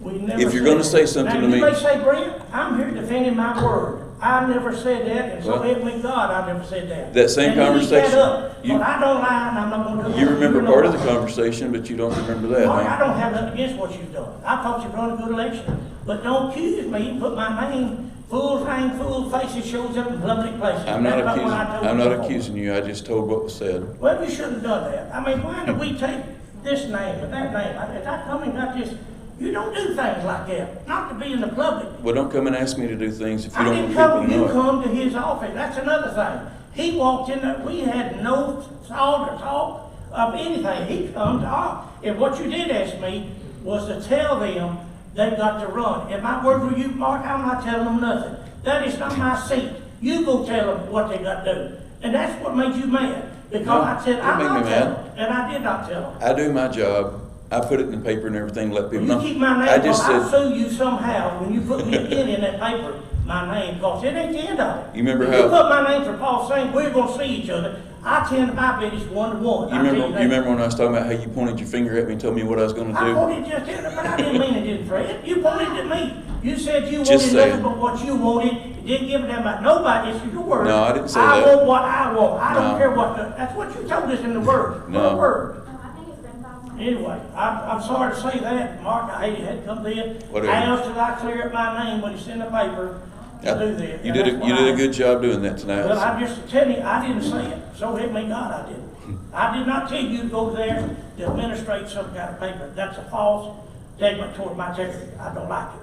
We never If you're said gonna that. say something now, to me- you may say, Brent, I'm here defending my word. I never said that, and so Well, help me God, I never said that. that same And you eat conversation, that up, you- but I don't lie, and I'm not gonna do that. You remember know part of that. the conversation, but you don't remember that, Mark, I huh? don't have nothing against what you've done. I thought you run a good election. But don't accuse me and put my name, fools hang fools, faces shows up in public places. I'm not That's what I told you before. accusing you, I just told what was said. Well, you shouldn't have done that. I mean, why did we take this name and that name? If I come and got this, you don't do things like that, not to be in the public. Well, don't come and ask me to do things if you I don't didn't want come, people to you know. come to his office, that's another thing. He walked in there, we had no thought or talk of anything. He come to our, and what you did ask me was to tell them they got to run. And my word for you, Mark, I'm not telling them nothing. That is not my seat. You go tell them what they got to do. And that's what made you mad. Because No, I said, it I'm made me not mad. telling them. And I did not tell them. I do my job, I put it in the paper and everything, let people You know. keep my name, I just I'll said, sue you somehow when you put me again in that paper, my name, because it ain't the end of it. You remember If how- you put my name for Paul saying we're gonna see each other, I tend to my business 1-to-1. you remember when I was talking about how you pointed your finger at me and told me what I was gonna I do? pointed just at it, but I didn't mean it, did Fred. You pointed at me. You said you Just wanted saying. nothing but what you wanted. You didn't give a damn about nobody. It's your word. No, I didn't say I that. want what I want. I don't No. care what that's what you told us in the word. No. What word? I think it's been 5 months. Anyway, I'm sorry to say that, Mark. I hate it had to come to it. Whatever. I asked that I clear up my name when it's in the paper to do this. You did a good job doing that tonight. Well, I'm just telling you, I didn't say it. So help me God, I didn't. I did not tell you to go there to administrate some kind of paper. That's a false statement toward my integrity. I don't like it.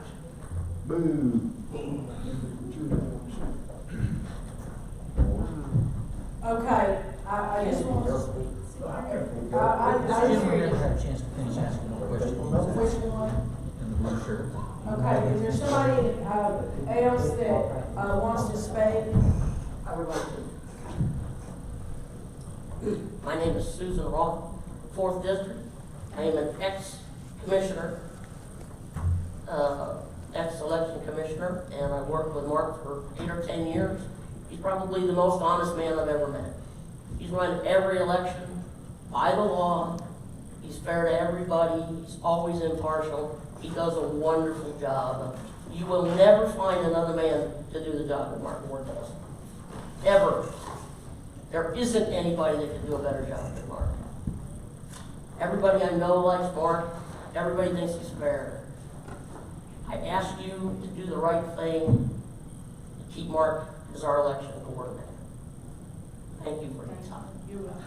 Okay, I just want to. I You just never had a chance to finish asking no questions. Which one? In the brochure. Okay, is there somebody else that wants to speak? I would like to. My name is Susan Roth, 4th District. I am an ex-commissioner, ex-election commissioner, and I worked with Mark for 8 or 10 years. He's probably the most honest man I've ever met. He's run every election by the law. He's fair to everybody. He's always impartial. He does a wonderful job. You will never find another man to do the job that Mark Ward does. Ever. There isn't anybody that can do a better job than Mark. Everybody I know likes Mark. Everybody thinks he's fair. I ask you to do the right thing, to keep Mark is our election coordinator. Thank you for your time. You're welcome.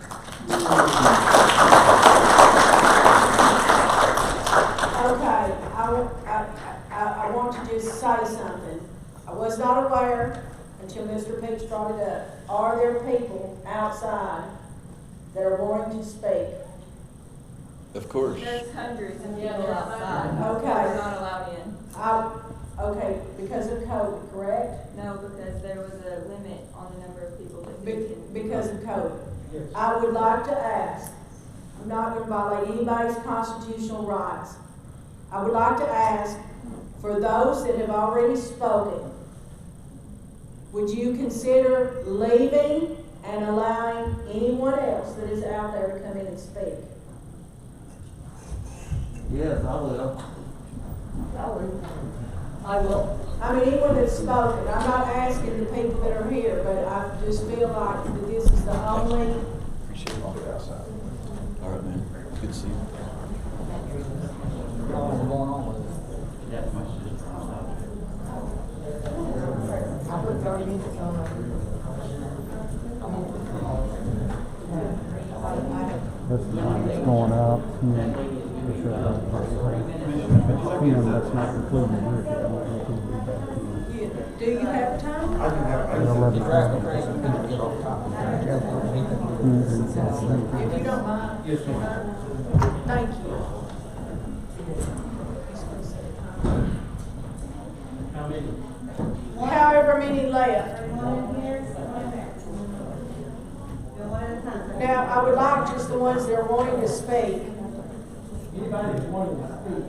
Okay, I want to just say something. I was not aware until Mr. Peach brought it up. Are there people outside that are wanting to speak? Of course. There's hundreds of people outside. Okay. They're not allowed in. Okay, because of COVID, correct? No, because there was a limit on the number of people that we can. Because of COVID. I would like to ask, I'm not going to violate anybody's constitutional rights. I would like to ask, for those that have already spoken, would you consider leaving and allowing anyone else that is out there to come in and speak? Yes, I will. I will. I mean, anyone that's spoken, I'm not asking the people that are here, but I just feel like that this is the only. Appreciate it. All right, man. Good to see you. What's going on with it? That's my sister. I put 30 minutes on That's going out. That's not including the Do you have time? I can have, If you don't mind. Yes, ma'am. Thank you. How many? However many left. Now, I would like just the ones that are wanting to speak. Anybody that's wanting to speak?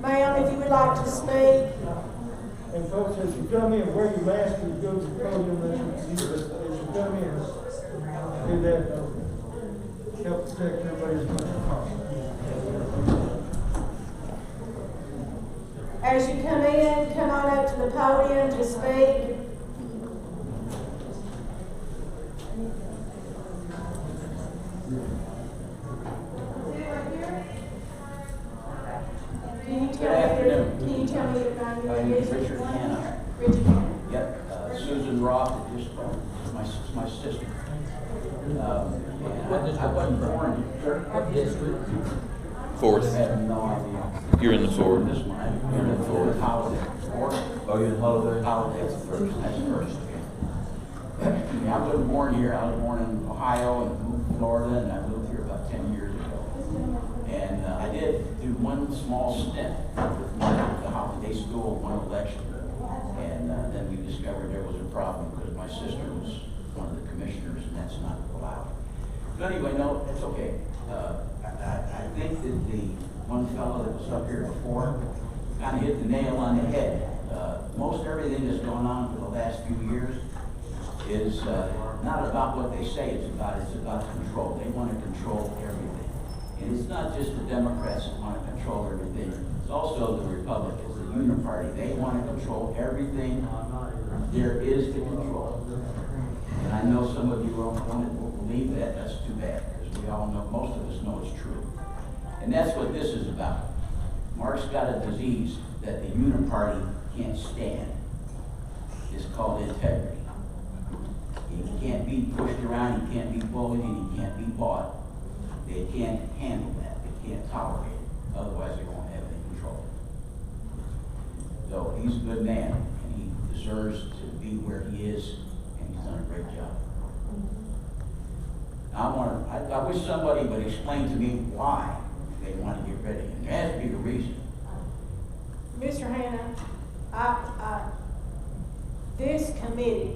Ma'am, if you would like to speak. And folks, as you come in, wear your mask and you go to the podium, as you come in, do that, help protect everybody as much as possible. As you come in, come on up to the podium to speak. Can you tell me your name? My name is Richard Hanna. Richard Hanna. Yep, Susan Roth is just my sister. I wasn't born here. What district? Fourth. I have no idea. You're in the fourth. This one, you're in the fourth. Holiday. Fourth? Oh, you're in Holiday? Holiday, that's the first, that's the first. Yeah, I wasn't born here. I was born in Ohio and moved to Florida, and I moved here about 10 years ago. And I did do one small stint with the holiday school, one election. And then we discovered there was a problem because my sister was one of the commissioners, and that's not allowed. But anyway, no, it's okay. I think that the one fellow that was up here before kind of hit the nail on the head. Most everything that's going on for the last few years is not about what they say it's about control. They want to control everything. And it's not just the Democrats that want to control everything. It's also the Republicans, the Uniparty. They want to control everything there is to control. And I know some of you won't believe that. That's too bad, because we all know, most of us know it's true. And that's what this is about. Mark's got a disease that the Uniparty can't stand. It's called integrity. He can't be pushed around, he can't be bullied, and he can't be bought. They can't handle that. They can't tolerate it. Otherwise, they won't have any control. So he's a good man, and he deserves to be where he is, and he's done a great job. I wish somebody would explain to me why they want to get rid of him. There has to be a reason. Mr. Hanna, this committee,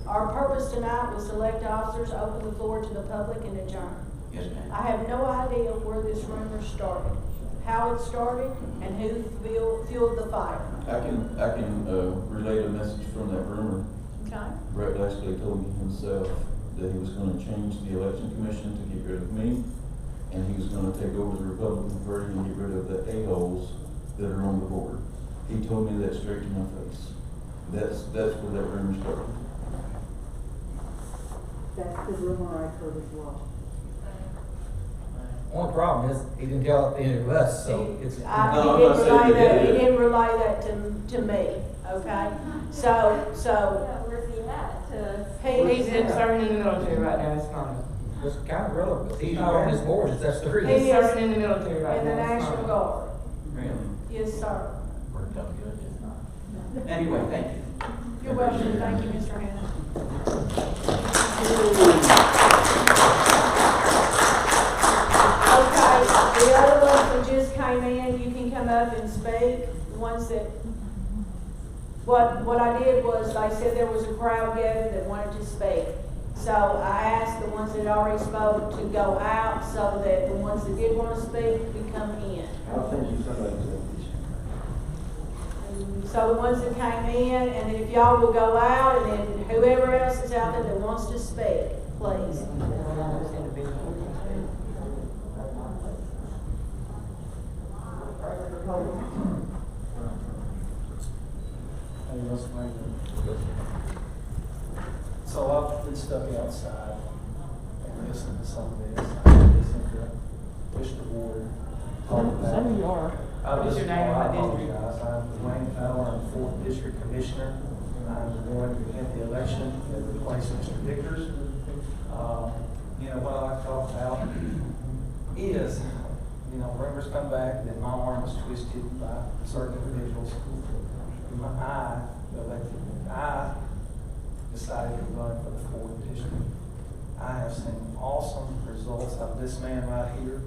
our purpose tonight was to elect officers, open the floor to the public, and adjourn. Yes, ma'am. I have no idea where this rumor started, how it started, and who fueled the fire. I can relate a message from that rumor. Okay. Bradsdale told me himself that he was going to change the election commission to get rid of me, and he was going to take over the Republican Party and get rid of the a-holes that are on the board. He told me that straight to my face. That's where that rumor started. That's the rumor I heard as well. Only problem is, he didn't tell any of us, so it's. He didn't relay that to me, okay? So, Where's he at? He's serving in the military right now, it's fine. It's kind of relevant, because he's not on his board, that's the reason. He is serving in the military right in the now, it's National fine. Guard. Really? Yes, sir. Worked out good. Anyway, thank you. You're welcome. Thank you, Mr. Hannah. Okay, the other ones that just came in, you can come up and speak. The ones that, what I did was, they said there was a crowd gathered that wanted to speak. So I asked the ones that already spoke to go out so that the ones that did want to speak could come in. I'll send you somebody to. So the ones that came in, and then if y'all will go out, and then whoever else is out there that wants to speak, please. So I've been stuck outside and listening to some of this. I listened to Mr. Ward talk about. Some of you are. What's your name? I apologize. I'm Dwayne Fowler. I'm the 4th District Commissioner. I'm the one who had the election that replaced Mr. Vickers. What I like to talk about is, rumors come back that my arm was twisted by certain individuals. I decided to run for the 4th District. I have seen awesome results of this man right here.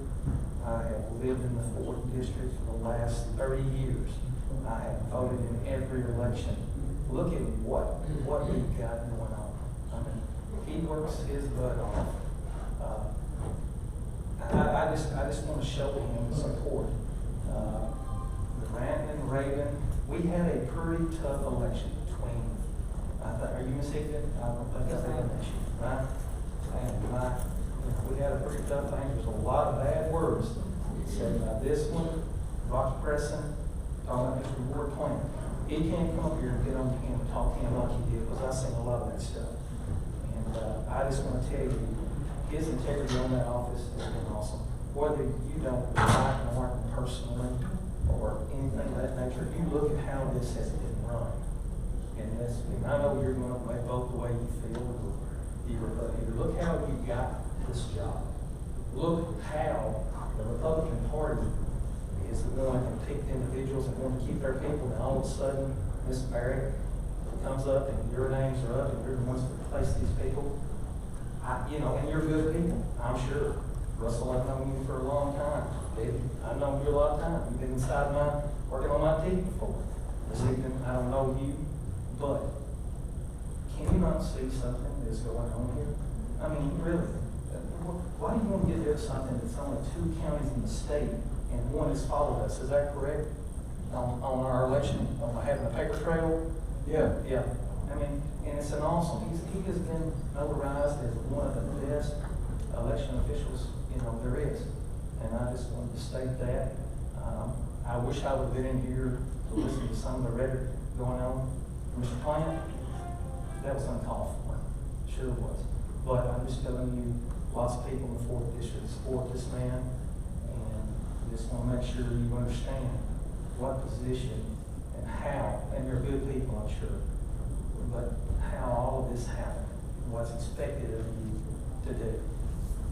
I have lived in the 4th District for the last 30 years. I have voted in every election. Look at what we've got going on. I mean, he works his butt off. I just want to show him the support. Brandon, Raven, we had a pretty tough election between, are you Miss Hickman? I don't think that's the issue, right? We had a pretty tough thing. There's a lot of bad words said about this one, Rock Preston, talking about Mr. Ward Clinton. He can't come up here and get on him and talk to him like he did, because I've seen a lot of that stuff. And I just want to tell you, his integrity on that office has been awesome. Whether you don't like Martin personally or anything of that nature, you look at how this has been run. And I know you're going to vote the way you feel. Look how you got this job. Look how the Republican Party is the one that picked individuals and want to keep their people. And all of a sudden, Miss Barrett comes up and your names are up and you're the ones that replace these people. And you're good people, I'm sure. Russell, I've known you for a long time. David, I've known you a lot of time. You've been working on my team before. This evening, I don't know you, but can you not see something that's going on here? I mean, really, why do you want to get rid of something that's only 2 counties in the state and one has followed us? Is that correct? On our election, on having a paper trail? Yeah. I mean, and it's an awesome. He has been notarized as one of the best election officials, there is. And I just wanted to state that. I wish I would have been in here to listen to some of the rhetoric going on. Mr. Plant, that was uncalled for. Sure was. But I'm just telling you, lots of people in the 4th District support this man. And I just want to make sure you understand what position and how, and you're good people, I'm sure, but how all of this happened, what's expected of you to do.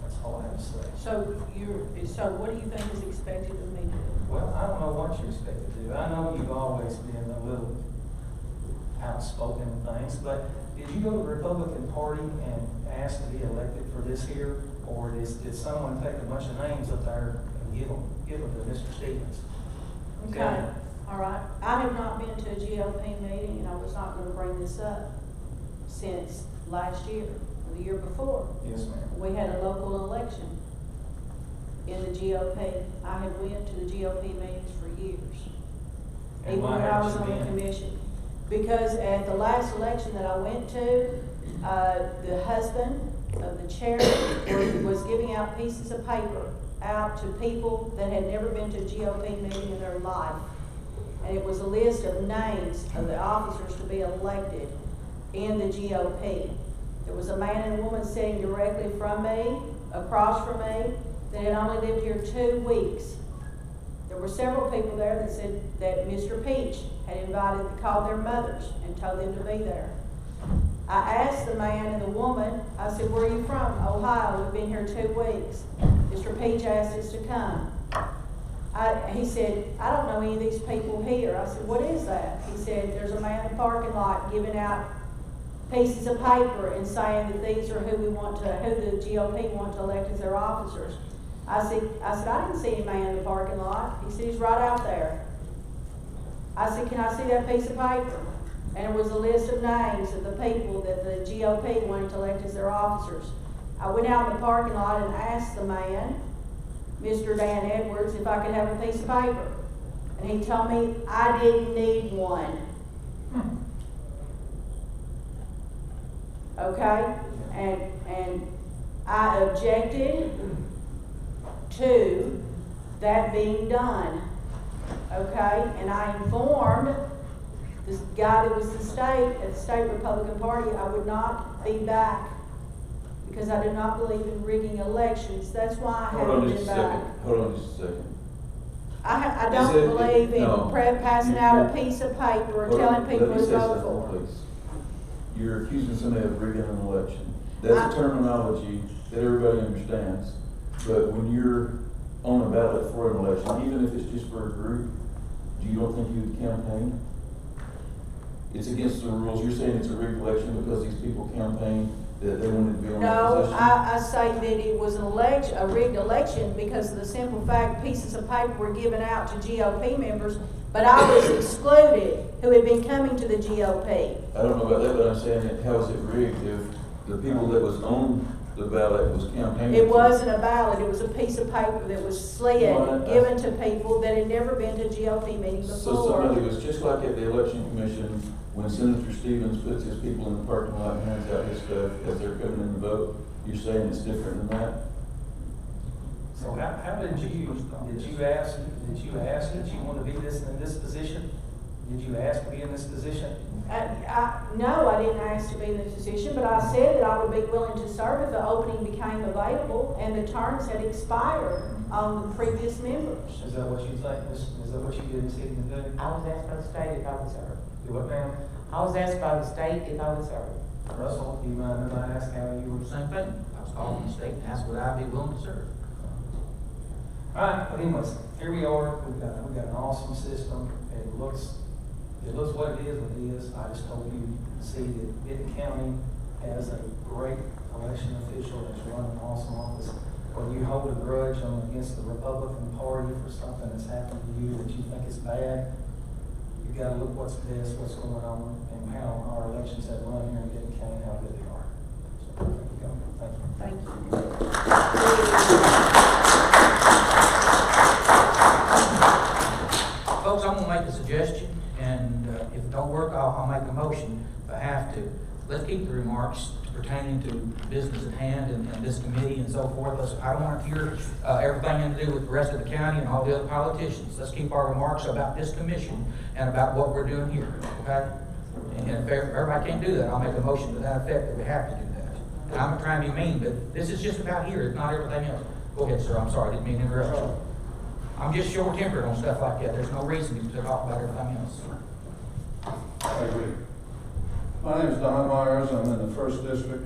That's all I have to say. So what do you think is expected of me to do? Well, I don't know what you expect to do. I know you've always been a little outspoken in things, but did you go to the Republican Party and ask to be elected for this here, or did someone take a bunch of names up there and give them to Mr. Stevens? Okay, all right. I have not been to a GOP meeting, and I was not going to bring this up since last year, or the year before. Yes, ma'am. We had a local election in the GOP. I have went to the GOP meetings for years, And even why when I was haven't on you the been? commission. Because at the last election that I went to, the husband of the chairman was giving out pieces of paper out to people that had never been to a GOP meeting in their life. And it was a list of names of the officers to be elected in the GOP. There was a man and a woman sitting directly from me, across from me, that had only lived here 2 weeks. There were several people there that said that Mr. Peach had called their mothers and told them to be there. I asked the man and the woman, I said, where are you from? Ohio, we've been here 2 weeks. Mr. Peach asked us to come. He said, I don't know any of these people here. I said, what is that? He said, there's a man in the parking lot giving out pieces of paper and saying that these are who the GOP want to elect as their officers. I said, I didn't see any man in the parking lot. He said, he's right out there. I said, can I see that piece of paper? And it was a list of names of the people that the GOP wanted to elect as their officers. I went out in the parking lot and asked the man, Mr. Dan Edwards, if I could have a piece of paper. And he told me I didn't need one. Okay? And I objected to that being done. Okay? And I informed this guy that was at the state Republican Party, I would not be back because I do not believe in rigging elections. That's why I haven't been back. Hold on just a second. I don't believe in passing out a piece of paper or telling people to vote for. Please. You're accusing somebody of rigging an election. That's a terminology that everybody understands. But when you're on a ballot for an election, even if it's just for a group, you don't think you would campaign? It's against the rules. You're saying it's a rigged election because these people campaigned that they wanted to be on the position? No, I say that it was a rigged election because of the simple fact pieces of paper were given out to GOP members, but I was excluded who had been coming to the GOP. I don't know about that, but I'm saying that how is it rigged if the people that was on the ballot was campaigning? It wasn't a ballot. It was a piece of paper that was slid, given to people that had never been to GOP meeting before. So somebody was just like at the election commission when Senator Stevens puts his people in the parking lot and hands out his stuff as they're coming in to vote. You're saying it's different than that? So how did you ask that you want to be in this position? Did you ask to be in this position? No, I didn't ask to be in this position, but I said that I would be willing to serve if the opening became available and the terms had expired on the previous members. Is that what you think? Is that what you did seek to do? I was asked by the state if I would serve. Do what now? I was asked by the state if I would serve. Russell, you mind if I ask how you were? Same thing. I was called from the state and asked would I be willing to serve. All right, but anyways, here we are. We've got an awesome system. It looks what it is. I just hope you see that Benton County has a great election official that's running an awesome office. When you hold a grudge against the Republican Party for something that's happened to you that you think is bad, you got to look what's best, what's going on, and how our elections have run here in Benton County, how good they are. So there you go. Thank you. Folks, I'm gonna make a suggestion, and if it don't work, I'll make a motion if I have to. Let's keep the remarks pertaining to business at hand and this committee and so forth. I don't want to hear everything to do with the rest of the county and all the other politicians. Let's keep our remarks about this commission and about what we're doing here, okay? And if everybody can't do that, I'll make a motion to that effect that we have to do that. And I'm not trying to be mean, but this is just about here, it's not everything else. Go ahead, sir, I'm sorry, I didn't mean to interrupt you. I'm just short-tempered on stuff like that. There's no reason to talk about everything else. I agree. My name is Don Myers. I'm in the 1st District.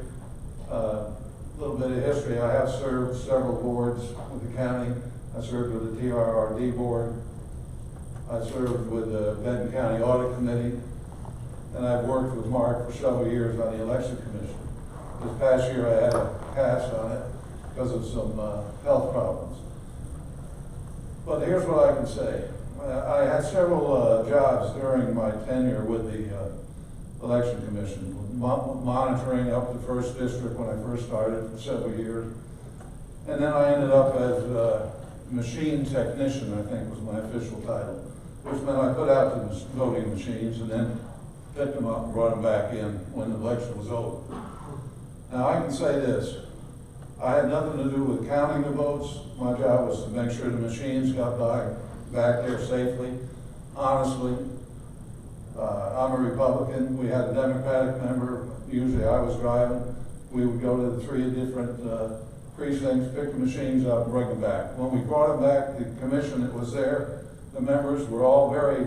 A little bit of history. I have served several boards with the county. I served with the TRRD board. I served with the Benton County Audit Committee. And I've worked with Mark for several years on the Election Commission. This past year I had a pass on it because of some health problems. But here's what I can say. I had several jobs during my tenure with the Election Commission, monitoring up the 1st District when I first started for several years. And then I ended up as a machine technician, I think was my official title, which meant I put out the voting machines and then picked them up and brought them back in when the election was over. Now I can say this. I had nothing to do with counting the votes. My job was to make sure the machines got back there safely, honestly. I'm a Republican. We had a Democratic member. Usually I was driving. we would go to the 3 different precincts, pick the machines up, and bring them back. When we brought them back, the commission that was there, the members were all very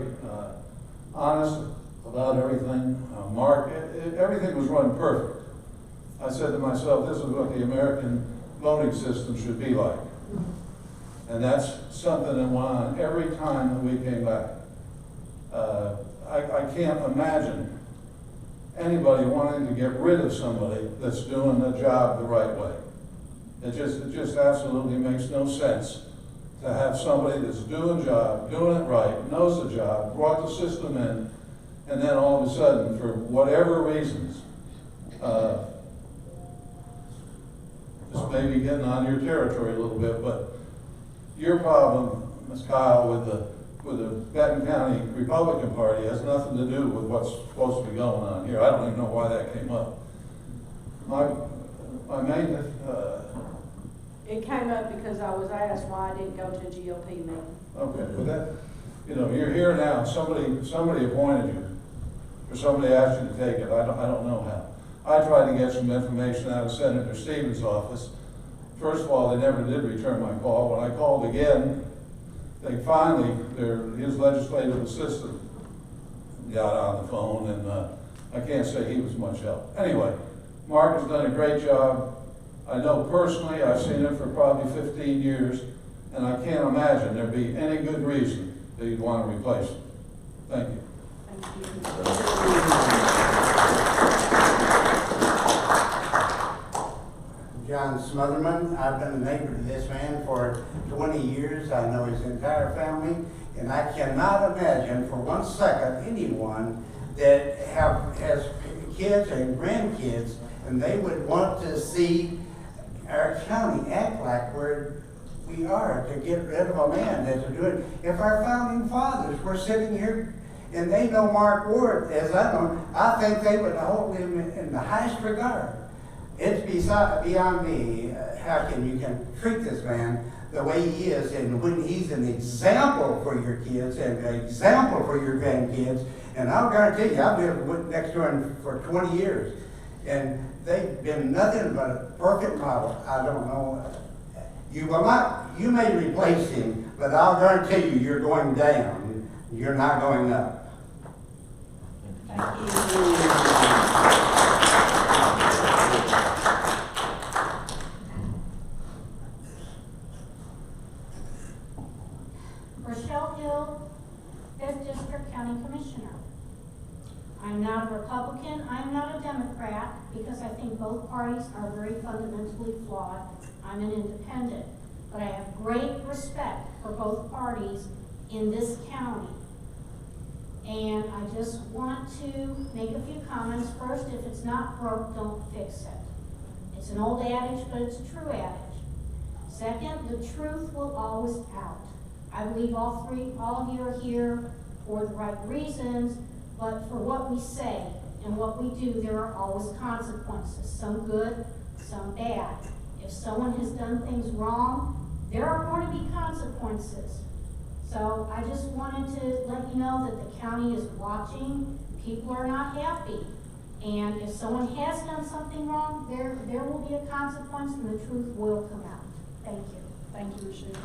honest about everything. Mark, everything was run perfect. I said to myself, this is what the American voting system should be like. And that's something that went on every time that we came back. I can't imagine anybody wanting to get rid of somebody that's doing the job the right way. It just absolutely makes no sense to have somebody that's doing the job, doing it right, knows the job, brought the system in, and then all of a sudden, for whatever reasons, this may be getting on your territory a little bit, but your problem, Ms. Kyle, with the Benton County Republican Party has nothing to do with what's supposed to be going on here. I don't even know why that came up. My main, It came up because I was asked why I didn't go to a GOP meeting. okay, but that, you're here now, somebody appointed you, or somebody asked you to take it, I don't know how. I tried to get some information out of Senator Stevens' office. First of all, they never did return my call. When I called again, they finally, his legislative assistant got on the phone, and I can't say he was much help. Anyway, Mark has done a great job. I know personally, I've seen him for probably 15 years, and I can't imagine there'd be any good reason that you'd want to replace him. Thank you. John Smotherman. I've been a neighbor to this man for 20 years. I know his entire family, and I cannot imagine for 1 second anyone that has kids and grandkids, and they would want to see our county act like where we are, to get rid of a man that's doing. If our founding fathers were sitting here and they know Mark Ward as I know, I think they would hold him in the highest regard. It's beyond me how you can treat this man the way he is, and when he's an example for your kids and an example for your grandkids. And I'll guarantee you, I've lived next to him for 20 years, and they've been nothing but a perfect model. I don't know. You may replace him, but I'll guarantee you, you're going down. You're not going up. Thank you. Rochelle Hill, 5th District County Commissioner. I'm not a Republican, I'm not a Democrat, because I think both parties are very fundamentally flawed. I'm an independent, but I have great respect for both parties in this county. And I just want to make a few comments. First, if it's not broke, don't fix it. It's an old adage, but it's a true adage. Second, the truth will always out. I believe all of you are here for the right reasons, but for what we say and what we do, there are always consequences, some good, some bad. If someone has done things wrong, there are going to be consequences. So I just wanted to let you know that the county is watching. People are not happy. And if someone has done something wrong, there will be a consequence, and the truth will come out. Thank you. Thank you, Rochelle.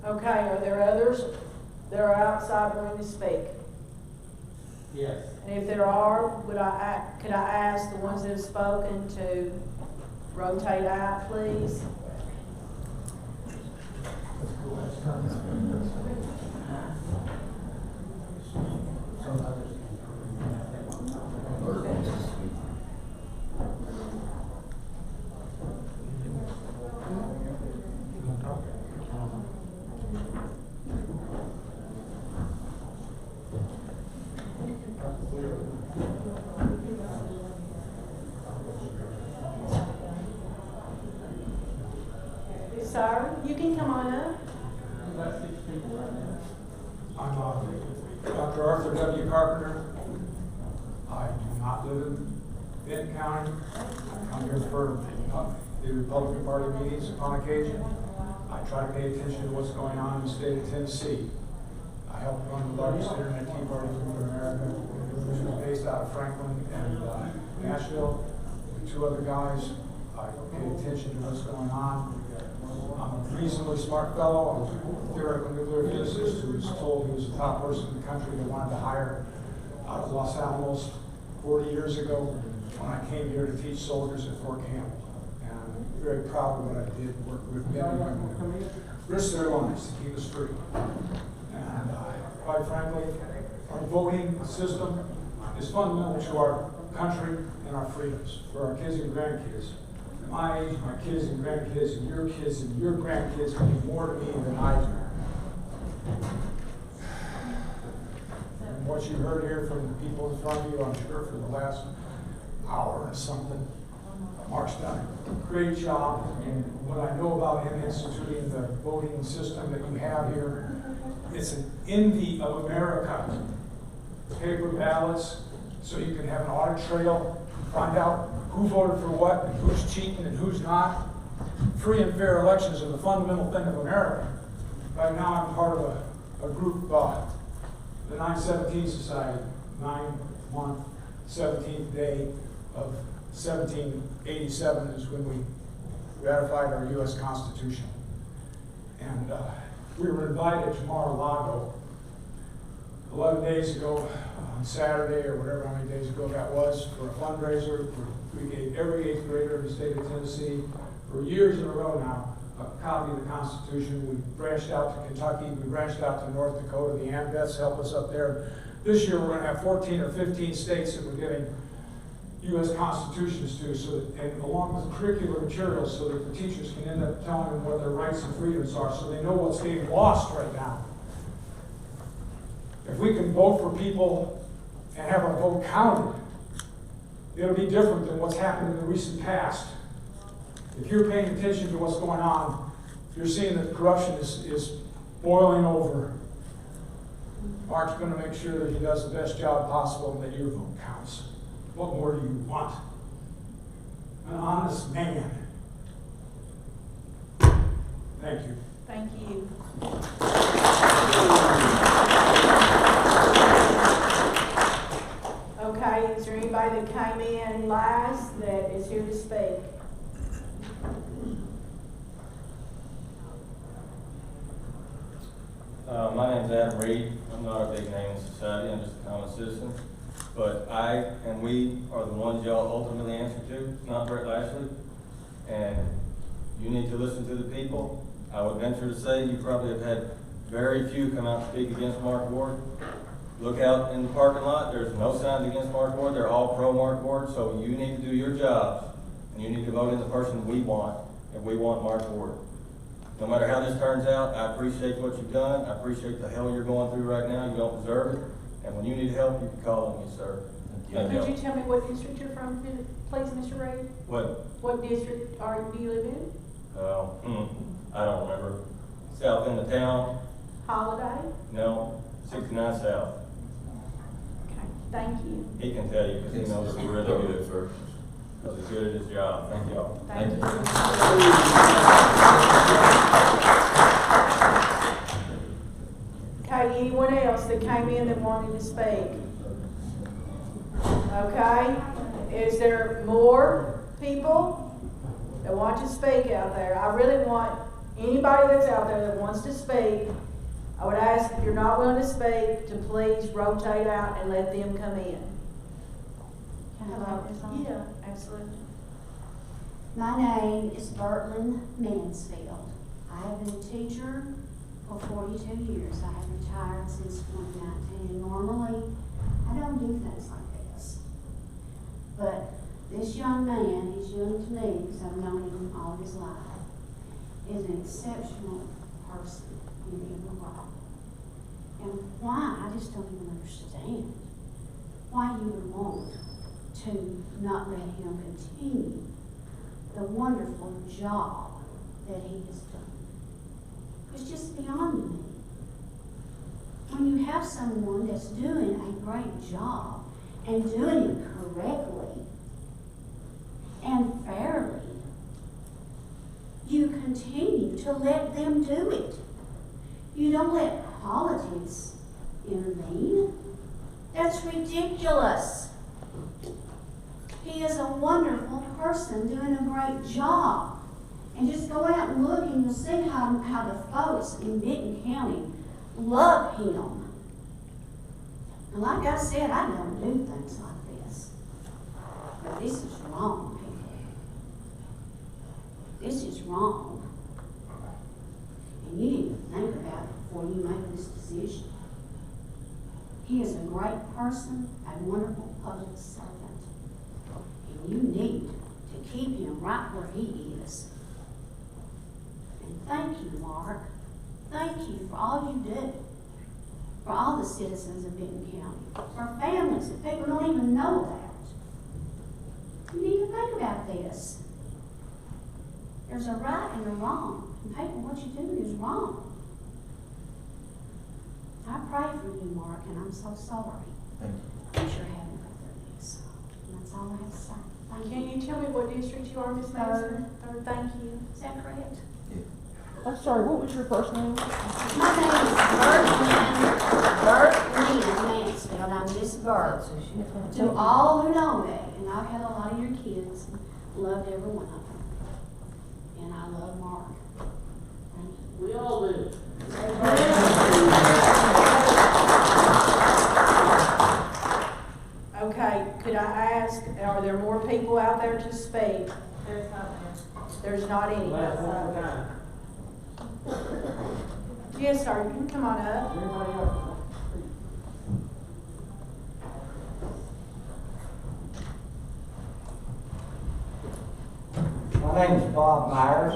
Okay, are there others that are outside willing to speak? Yes. And if there are, could I ask the ones that have spoken to rotate out, please? Sir, you can come on up. I'm Dr. Arthur W. Carpenter. I do not live in Benton County. I come here for the Republican Party meetings upon occasion. I try to pay attention to what's going on in the state of Tennessee. I helped run the largest internet tea party in America, which was based out of Franklin and Nashville. With 2 other guys, I paid attention to what's going on. I'm a reasonably smart fellow. I was a theoretical nuclear physicist who was told he was the top person in the country they wanted to hire out of Los Alamos 40 years ago when I came here to teach soldiers at Fort Campbell. And I'm very proud of what I did, work with men and women who risked their lives to keep us free. And quite frankly, our voting system is fundamental to our country and our freedoms for our kids and grandkids. At my age, my kids and grandkids and your grandkids mean more to me than I do. And what you heard here from the people in front of you, I'm sure for the last hour or something, Mark's done a great job. And what I know about him instituting the voting system that you have here, it's an envy of America. Paper ballots, so you can have an audit trail, find out who voted for what, and who's cheating and who's not. Free and fair elections are the fundamental thing of America. Right now I'm part of a group, the 917 Society, 9-month, 17th day of 1787 is when we ratified our U.S. Constitution. And we were invited to Mar-a-Lago 11 days ago, on Saturday or whatever, how many days ago that was, for a fundraiser. We gave every 8th grader in the state of Tennessee, for years in a row now, a copy of the Constitution. We branched out to Kentucky, we branched out to North Dakota. The AMVETs help us up there. This year we're going to have 14 or 15 states that we're giving U.S. Constitutions to, so that, and along with curricular materials, so that the teachers can end up telling them what their rights and freedoms are, so they know what's being lost right now. If we can vote for people and have our vote counted, it'll be different than what's happened in the recent past. If you're paying attention to what's going on, you're seeing that corruption is boiling over. Mark's going to make sure that he does the best job possible and that your vote counts. What more do you want? An honest man. Thank you. Thank you. Okay, is there anybody that came in last that is here to speak? My name's Adam Reed. I'm not a big name in society, I'm just a common citizen. But I and we are the ones y'all ultimately answer to, not Brett Lashley. And you need to listen to the people. I would venture to say you probably have had very few come out and speak against Mark Ward. Look out in the parking lot, there's no signs against Mark Ward, they're all pro Mark Ward, so you need to do your jobs. And you need to vote in the person we want, and we want Mark Ward. No matter how this turns out, I appreciate what you've done. I appreciate the hell you're going through right now. You don't deserve it. And when you need help, you can call on me, sir. Could you tell me what district you're from, please, Mr. Reed? What district do you live in? I don't remember. South end of town? Holiday? No, 69 South. Okay, thank you. He can tell you because he knows he's really good at first. Because he's good at his job. Thank y'all. Thank you. Okay, anyone else that came in that wanted to speak? Okay, is there more people that want to speak out there? I really want anybody that's out there that wants to speak. I would ask if you're not willing to speak to please rotate out and let them come in. Can I write this on? Yeah, absolutely. My name is Bertlin Mansfield. I have been a teacher for 42 years. I have retired since 2019. Normally, I don't do things like this. But this young man, he's young to me because I've known him all his life, is an exceptional person in every way. And why, I just don't even understand why you would want to not let him continue the wonderful job that he has done. It's just beyond me. When you have someone that's doing a great job and doing it correctly and fairly, you continue to let them do it. You don't let politics intervene. That's ridiculous. He is a wonderful person doing a great job. And just go out and look and you'll see how the folks in Benton County love him. And like I said, I don't do things like this. But this is wrong, people. This is wrong. And you need to think about it before you make this decision. He is a great person, a wonderful public servant. And you need to keep him right where he is. And thank you, Mark. Thank you for all you do. For all the citizens of Benton County. For families that people don't even know about. You need to think about this. There's a right and a wrong. And people, what you do is wrong. I pray for you, Mark, and I'm so sorry that you're having to go through this. And that's all I have to say. Thank Can you tell me what district you are, Ms. Mason? Thank you. Is that correct? I'm sorry, what was your first name? My name is Bert Mansfield. I'm Miss Bert. To all who know me, and I've had a lot of your kids, loved every one of them. And I love Mark. Thank you. We all do. Okay, could I ask, are there more people out there to speak? There's not one. There's not any. Yes, sir, you can come on up. My name is Bob Myers.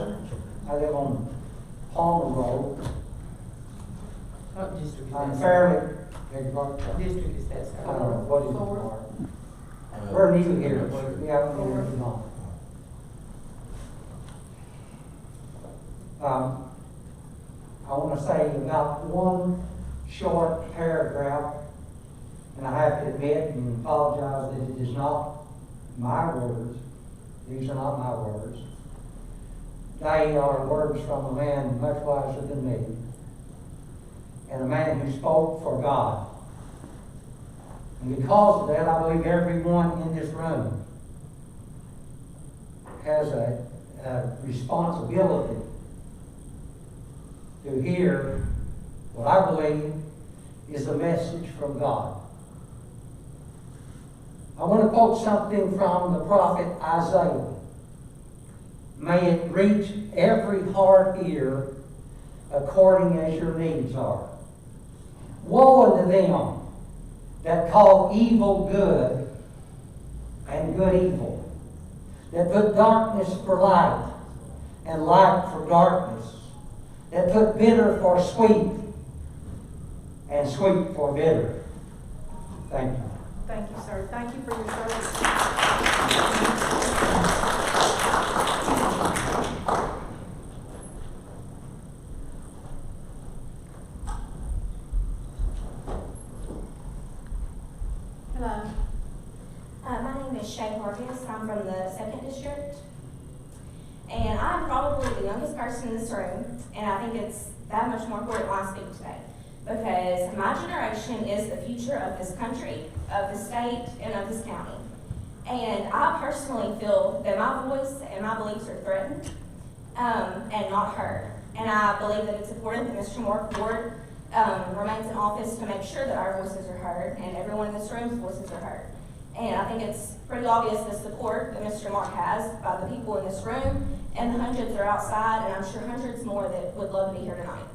I live on Palmer Road. What district is that? I'm fairly, what district is that, sir? I don't know, what is it? We're new here, but we haven't been here too long. I want to say about one short paragraph, and I have to admit and apologize that it is not my words. These are not my words. They are words from a man much wiser than me, and a man who spoke for God. And because of that, I believe everyone in this room has a responsibility to hear what I believe is a message from God. I want to quote something from the prophet Isaiah. May it reach every heart ear according as your needs are. Woe unto them that call evil good and good evil, that put darkness for light and light for darkness, that put bitter for sweet and sweet for bitter. Thank you. Thank you, sir. Thank you for your service. Hello. My name is Shay Hargis. I'm from the 2nd District. And I'm probably the youngest person in this room, and I think it's that much more important why I speak today. Because my generation is the future of this country, of the state, and of this county. And I personally feel that my voice and my beliefs are threatened and not heard. And I believe that it's important that Mr. Mark Ward remains in office to make sure that our voices are heard and everyone in this room's voices are heard. And I think it's pretty obvious the support that Mr. Mark has by the people in this room and the hundreds that are outside, and I'm sure hundreds more that would love to be here tonight.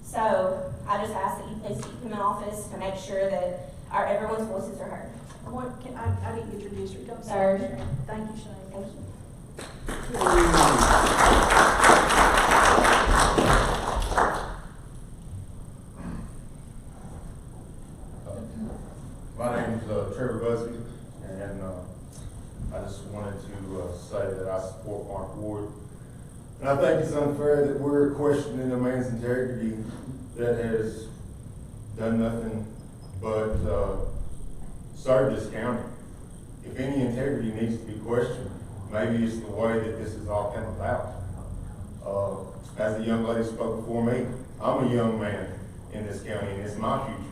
So I just ask that you please keep him in office to make sure that everyone's voices are heard. I didn't get your district. I'm sorry. Thank you, Shane. Thank you. My name is Trevor Busby, and I just wanted to say that I support Mark Ward. And I think it's unfair that we're questioning a man's integrity that has done nothing but serve this county. If any integrity needs to be questioned, maybe it's the way that this has all come about. As the young lady spoke before me, I'm a young man in this county, and it's my future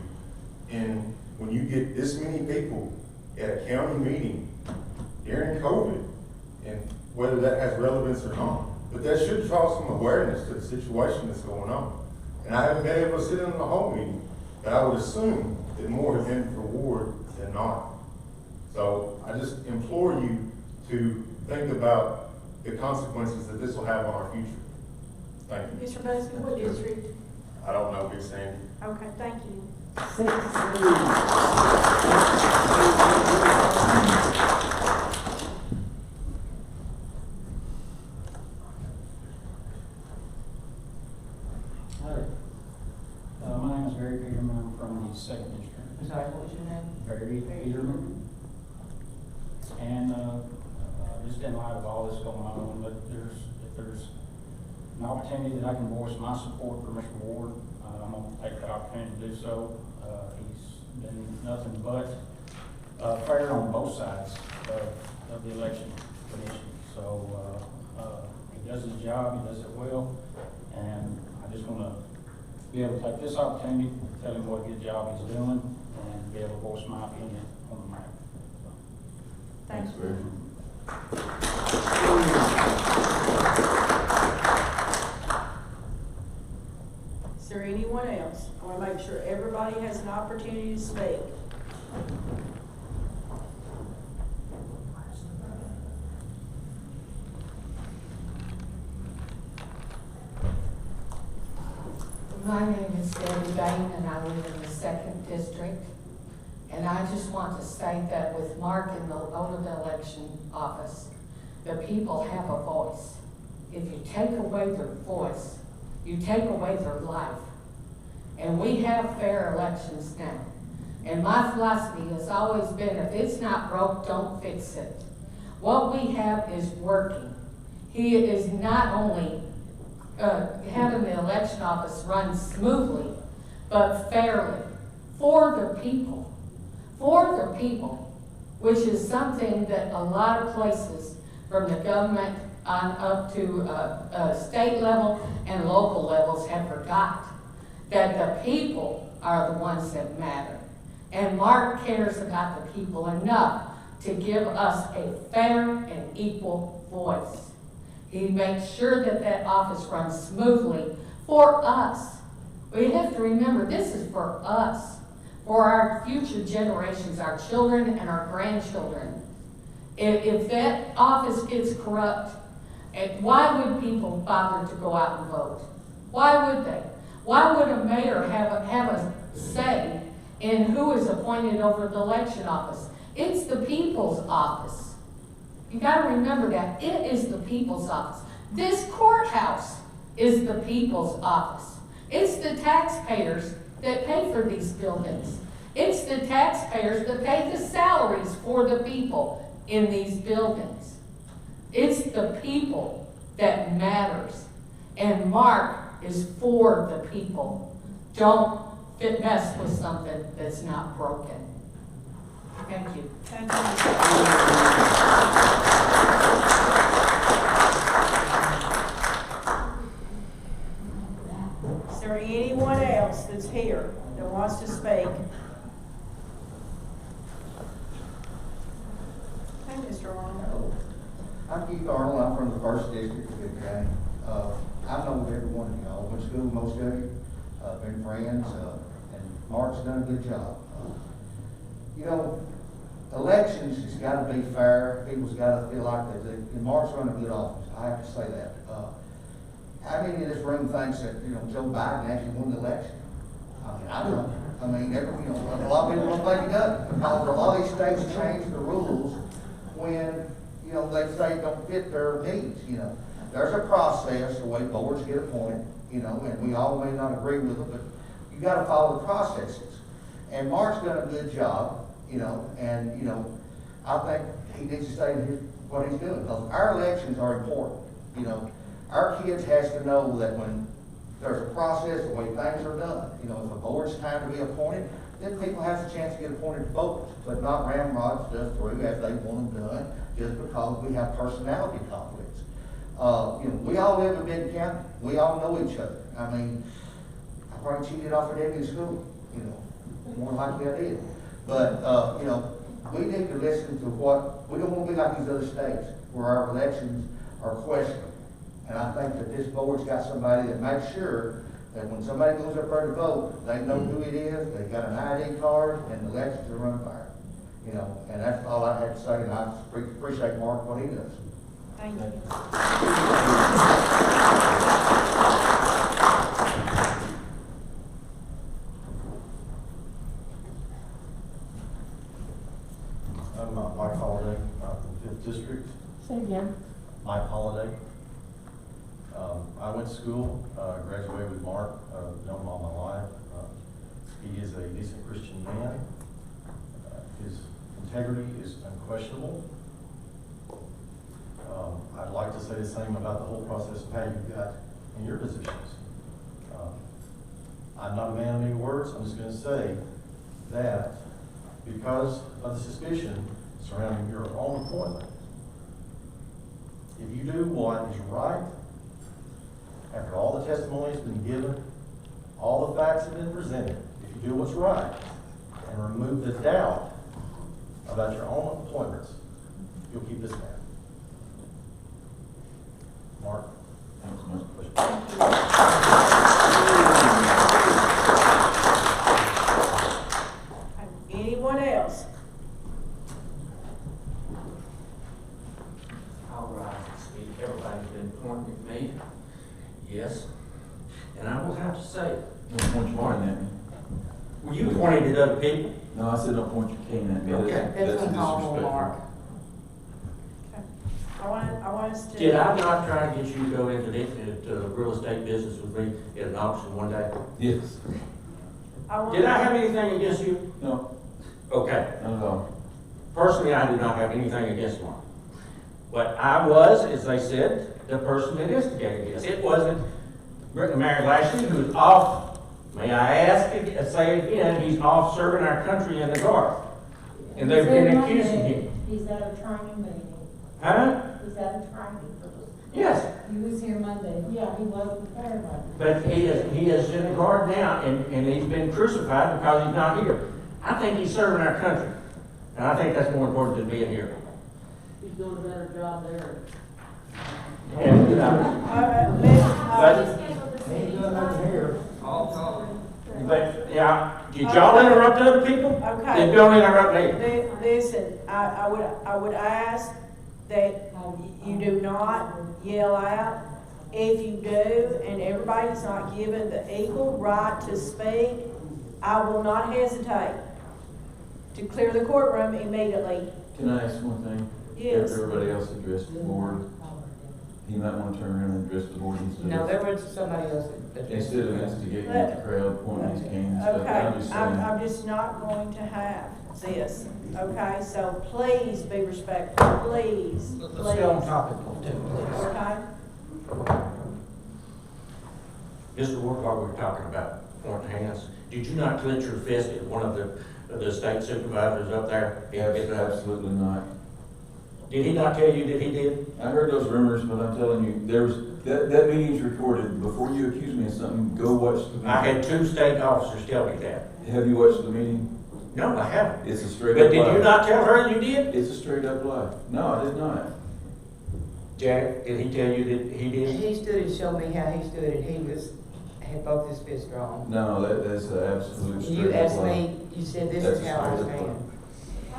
And when you get this many people at a county meeting during COVID, and whether that has relevance or not, but that should draw some awareness to the situation that's going on. And I haven't been able to sit in the whole meeting, but I would assume that more have been for Ward than not. So I just implore you to think about the consequences that this will have on our future. Thank you. Mr. Busby, what district? I don't know, Big Sandy. Okay, thank you. My name is Barry Bakerman. I'm from the second district. I'm sorry, what was your name? Barry Bakerman. And just in light of all this going on, but if there's an opportunity that I can voice my support for Mr. Ward, I'm going to take that opportunity to do so. He's been nothing but fair on both sides of the election commission. So he does his job, he does it well, and I just want to be able to take this opportunity to tell him what a good job he's doing and be able to voice my opinion on the matter. So, Thanks, Barry. Is there anyone else? I want to make sure everybody has an opportunity to speak. My name is Debbie Bain, and I live in the second district. And I just want to state that with Mark in the Oldham election office, the people have a voice. If you take away their voice, you take away their life. And we have fair elections now. And my philosophy has always been, if it's not broke, don't fix it. What we have is working. He is not only having the election office run smoothly, but fairly, for the people, which is something that a lot of places from the government on up to state level and local levels have forgot, that the people are the ones that matter. And Mark cares about the people enough to give us a fair and equal voice. He makes sure that that office runs smoothly for us. We have to remember, this is for us, for our future generations, our children and our grandchildren. If that office gets corrupt, why would people bother to go out and vote? Why would they? Why would a mayor have a say in who is appointed over the election office? It's the people's office. You got to remember that. It is the people's office. This courthouse is the people's office. It's the taxpayers that pay for these buildings. It's the taxpayers that pay the salaries for the people in these buildings. It's the people that matters. And Mark is for the people. Don't mess with something that's not broken. Thank you. Thank you. Is there anyone else that's here that wants to speak? Hey, Mr. Arnold. I'm Keith Arnold. I'm from the first district of Benton County. I've known every one of y'all. Went to school with most of you. Been friends. And Mark's done a good job. You know, elections has got to be fair. People's got to feel like and Mark's run a good office. I have to say that. How many in this room thinks that, Joe Biden actually won the election? I mean, I don't. I mean, a lot of people don't think he does. Because a lot of these states change the rules when, they say don't fit their needs, There's a process, the way boards get appointed, and we all may not agree with it, but you got to follow the processes. And Mark's done a good job, and, I think he needs to stay in what he's doing. Because our elections are important, Our kids has to know that when there's a process, the way things are done, if a board's time to be appointed, then people have a chance to get appointed to vote, but not ramrod stuff through as they want them done, just because we have personality conflicts. We all live in Benton County. We all know each other. I mean, I probably cheated off of Debbie in school, more likely I did. But, you know, we need to listen to what, we don't want to be like these other states where our elections are questioned. And I think that this board's got somebody that makes sure that when somebody goes up there to vote, they know who it is, they've got an ID card, and the elections are run fair. You know, and that's all I have to say, and I appreciate Mark what he does. Thank you. I'm Mike Holiday, from 5th District. Say again. Mike Holiday. I went to school, graduated with Mark, known him all my life. He is a decent Christian man. His integrity is unquestionable. I'd like to say the same about the whole process of how you got in your positions. I'm not a man of many words. I'm just going to say that because of the suspicion surrounding your own appointment, if you do what is right, after all the testimony has been given, all the facts have been presented, if you do what's right and remove the doubt about your own appointments, you'll keep this man. Mark? Thanks, Mike. Anyone else? I'll rise and speak. Everybody's been pointing at me. Yes. And I will have to say, Don't point your cane at me. were you pointing at other people? No, I said don't point your cane at me. Okay. That's uncalled for, Mark. disrespectful. I want us to. Did I not try to get you to go into the real estate business with me at an auction one day? Yes. Did I have anything against you? No. Okay. Not at all. Personally, I do not have anything against Mark. But I was, as they said, the person that instigated this. It wasn't Mayor Lashley who's off, may I ask, say again, he's off serving our country in the Guard. And they've been accusing him. He's at a training meeting. Huh? He's at a training for this. Yes. He was here Monday. Yeah, he wasn't there Monday. But he is in the Guard now, and he's been crucified because he's not here. I think he's serving our country. And I think that's more important than being here. He's doing a better job there. And, but, yeah, did y'all interrupt other people? Okay. Did Bill interrupt me? Listen, I would ask that you do not yell out. If you do, and everybody's not given the equal right to speak, I will not hesitate to clear the courtroom immediately. Can I ask one thing? Yes. After everybody else addressed the board, you might want to turn around and address the board instead. No, there was somebody else that. Instead of instigating the crowd, pointing his cane and stuff. Okay, I'm just saying. I'm just not going to have this, okay? So please be respectful, please, Let's please. stay on topic for 2 minutes. Okay? Mr. Ward, while we were talking about pointing hands, did you not clench your fist at one of the state supervisors up there? Absolutely not. Did he not tell you that he did? I heard those rumors, but I'm telling you, that meeting's recorded. Before you accuse me of something, go watch the meeting. I had 2 state officers tell me that. Have you watched the meeting? No, I haven't. It's a straight up lie. But did you not tell her you did? It's a straight up lie. No, I did not. Jack, did he tell you that he did? He stood and showed me how he stood, and he had both his fists drawn. No, that's an absolute straight You up asked lie. me, you said this That's is how I straight up lie. stand.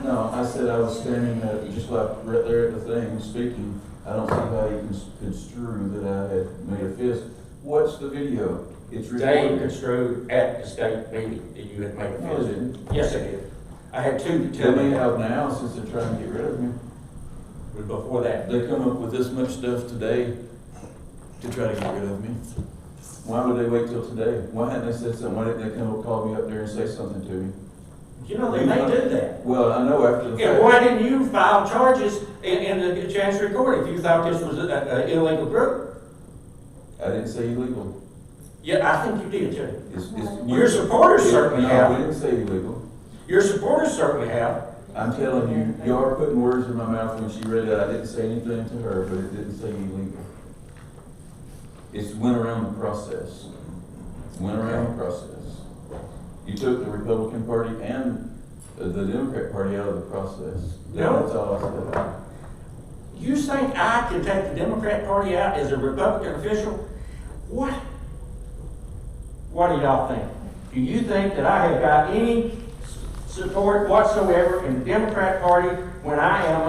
No, I said I was standing at, just like right there at the thing, speaking. I don't see how you can construe that I had made a fist. Watch the video. It's recorded. Dave construed at the state meeting that you had made a No, I fist. didn't. Yes, I did. I had 2 to Tell tell me me how that. now, since they're trying to get rid of me. But before that. They come up with this much stuff today to try to get rid of me. Why would they wait till today? Why hadn't they said something? Why didn't they come up, call me up there and say something to me? You know, they may do that. Well, I know after the Yeah, fact. why didn't you file charges in the Chancery Court if you thought this was an illegal group? I didn't say illegal. Yeah, I think you did too. It's Your supporters certainly No, have. we didn't say illegal. Your supporters certainly have. I'm telling you, you are putting words in my mouth when she read that. I didn't say anything to her, but it didn't say illegal. It's went around the process. Went around the process. You took the Republican Party and the Democrat Party out of the process. No. That's all I said. You think I can take the Democrat Party out as a Republican official? What? What do y'all think? Do you think that I have got any support whatsoever in the Democrat Party when I am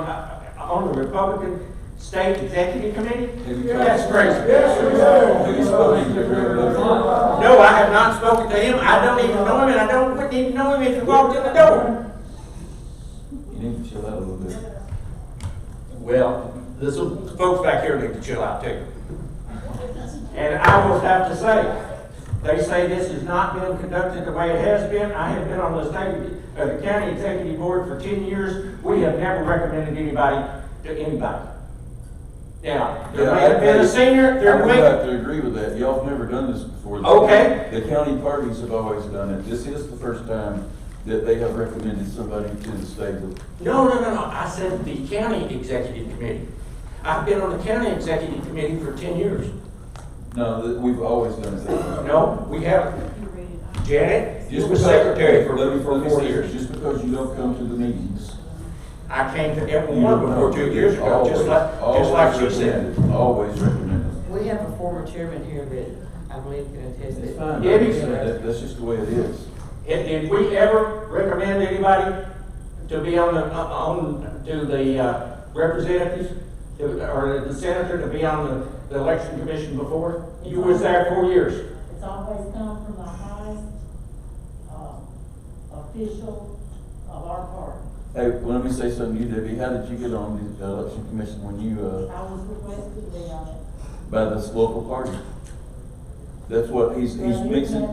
on the Republican State Executive Committee? That's crazy. Have you spoken to Greg? No, I have not spoken to him. I don't even know him, and I don't even know him if he walked in the door. You need to chill out a little bit. Well, the folks back here need to chill out too. And I will have to say, they say this has not been conducted the way it has been. I have been on the county executive board for 10 years. We have never recommended anybody to anybody. Now, there may have been a senior, I would have to agree with that. Y'all have never done this before. Okay. The county parties have always done it. This is the first time that they have recommended somebody to the state. No. I said the county executive committee. I've been on the county executive committee for 10 years. No, we've always done it. No, we haven't. Janet, you were secretary for 4 years. Just because you don't come to the meetings. I came to every one before 2 years ago, just like she said. Always recommended. We have a former chairman here that I believe can attest It's it. fine. Debbie. That's just the way it is. Did we ever recommend anybody to be on the representatives, or the senator to be on the election commission before? You was there 4 years. It's always come from the highest official of our party. Hey, well, let me say something to you, Debbie. How did you get on the election commission when you, I was requested to be on it. by this local party? That's what, he's mixing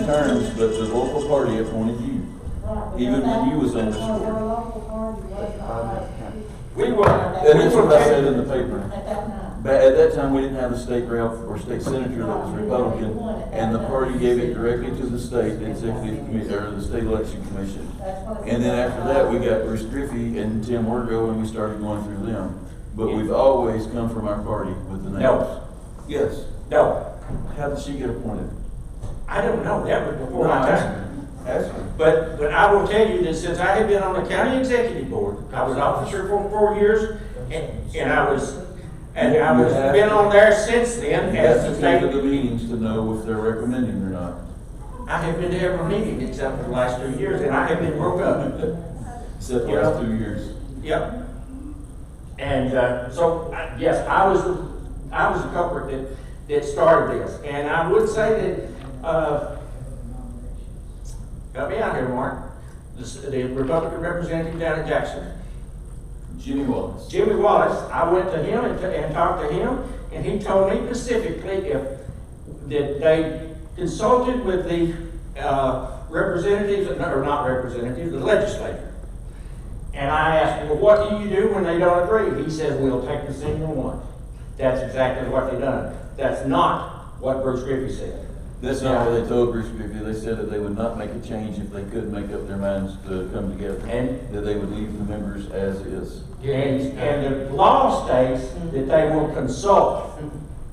terms, but the local party appointed you. Right, Even when you was on this our board. local party was We were. And that's what I said in the paper. at that time. But at that time, we didn't have a state rep or state senator that was Republican, and the party gave it directly to the state executive committee, or the state election commission. And then after that, we got Bruce Griffey and Tim Wergo, and we started going through them. But we've always come from our party with the names. No. Yes. No. How did she get appointed? I don't know. That was before my time. Ask her. But I will tell you that since I have been on the county executive board, I was officer for 4 years, and I was been on there since then as the You state. have to go to the meetings to know if they're recommending or not. I have been to every meeting except for the last 2 years, and I have been broke up. Except the last 2 years. Yep. And yes, I was the culprit that started this, and I would say that help me out here, Mark. The Republican representative down in Jackson, Jimmy Wallace. Jimmy Wallace. I went to him and talked to him, and he told me specifically that they consulted with the representatives, or not representatives, the legislature. And I asked him, well, what do you do when they don't agree? He says, we'll take the senior one. That's exactly what they done. That's not what Bruce Griffey said. That's not what they told Bruce Griffey. They said that they would not make a change if they couldn't make up their minds to come together. And that they would leave the members as is. And the law states that they will consult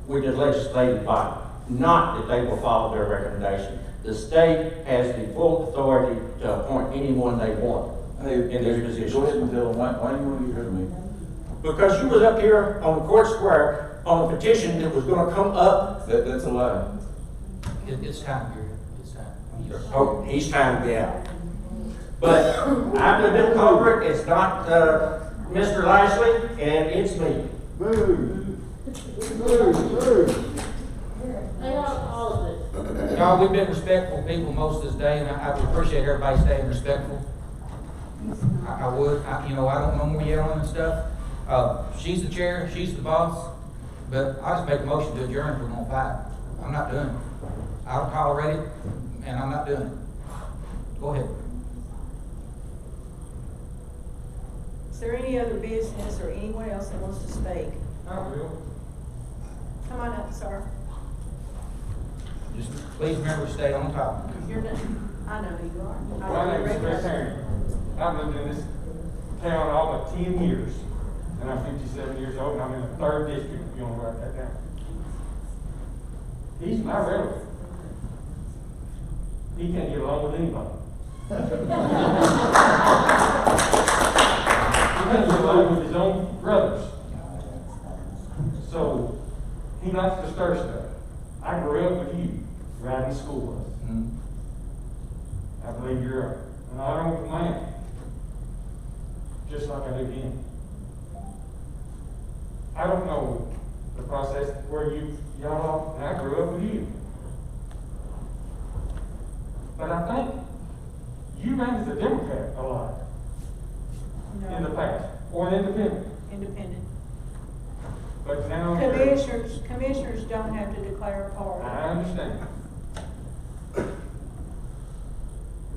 with the legislative body, not that they will follow their recommendation. The state has the full authority to appoint anyone they want in this position. Go ahead and tell them, why do you want to get rid of me? Because you was up here on the court square on a petition that was going to come up. That's a lie. It's time, Gary. It's time. Oh, he's time to be out. But I'm the new culprit. It's not Mr. Lashley, and it's me. Y'all, we've been respectful people most of this day, and I would appreciate everybody staying respectful. I would. I don't know more yelling and stuff. She's the chair, she's the boss, but I just make a motion to adjourn if we're gonna fight. I'm not doing it. I don't tolerate it, and I'm not doing it. Go ahead. Is there any other business or anyone else that wants to speak? I will. Come on up, sir. Just please remember to stay on top. You're not, I know who you are. My name is Chris Herring. I've lived in this town all but 10 years, and I'm 57 years old, and I'm in the 3rd district, if you want to write that down. He's my relative. he can't get along with anybody. He can't get along with his own brothers. So, he likes to stir stuff. I grew up with you, riding school bus. I believe you're an honorable man, just like I do him. I don't know the process where y'all, and I grew up with you. But I think you ran as a Democrat a lot in the past, or an independent. Independent. But now Commissioners don't have to declare a party. I understand.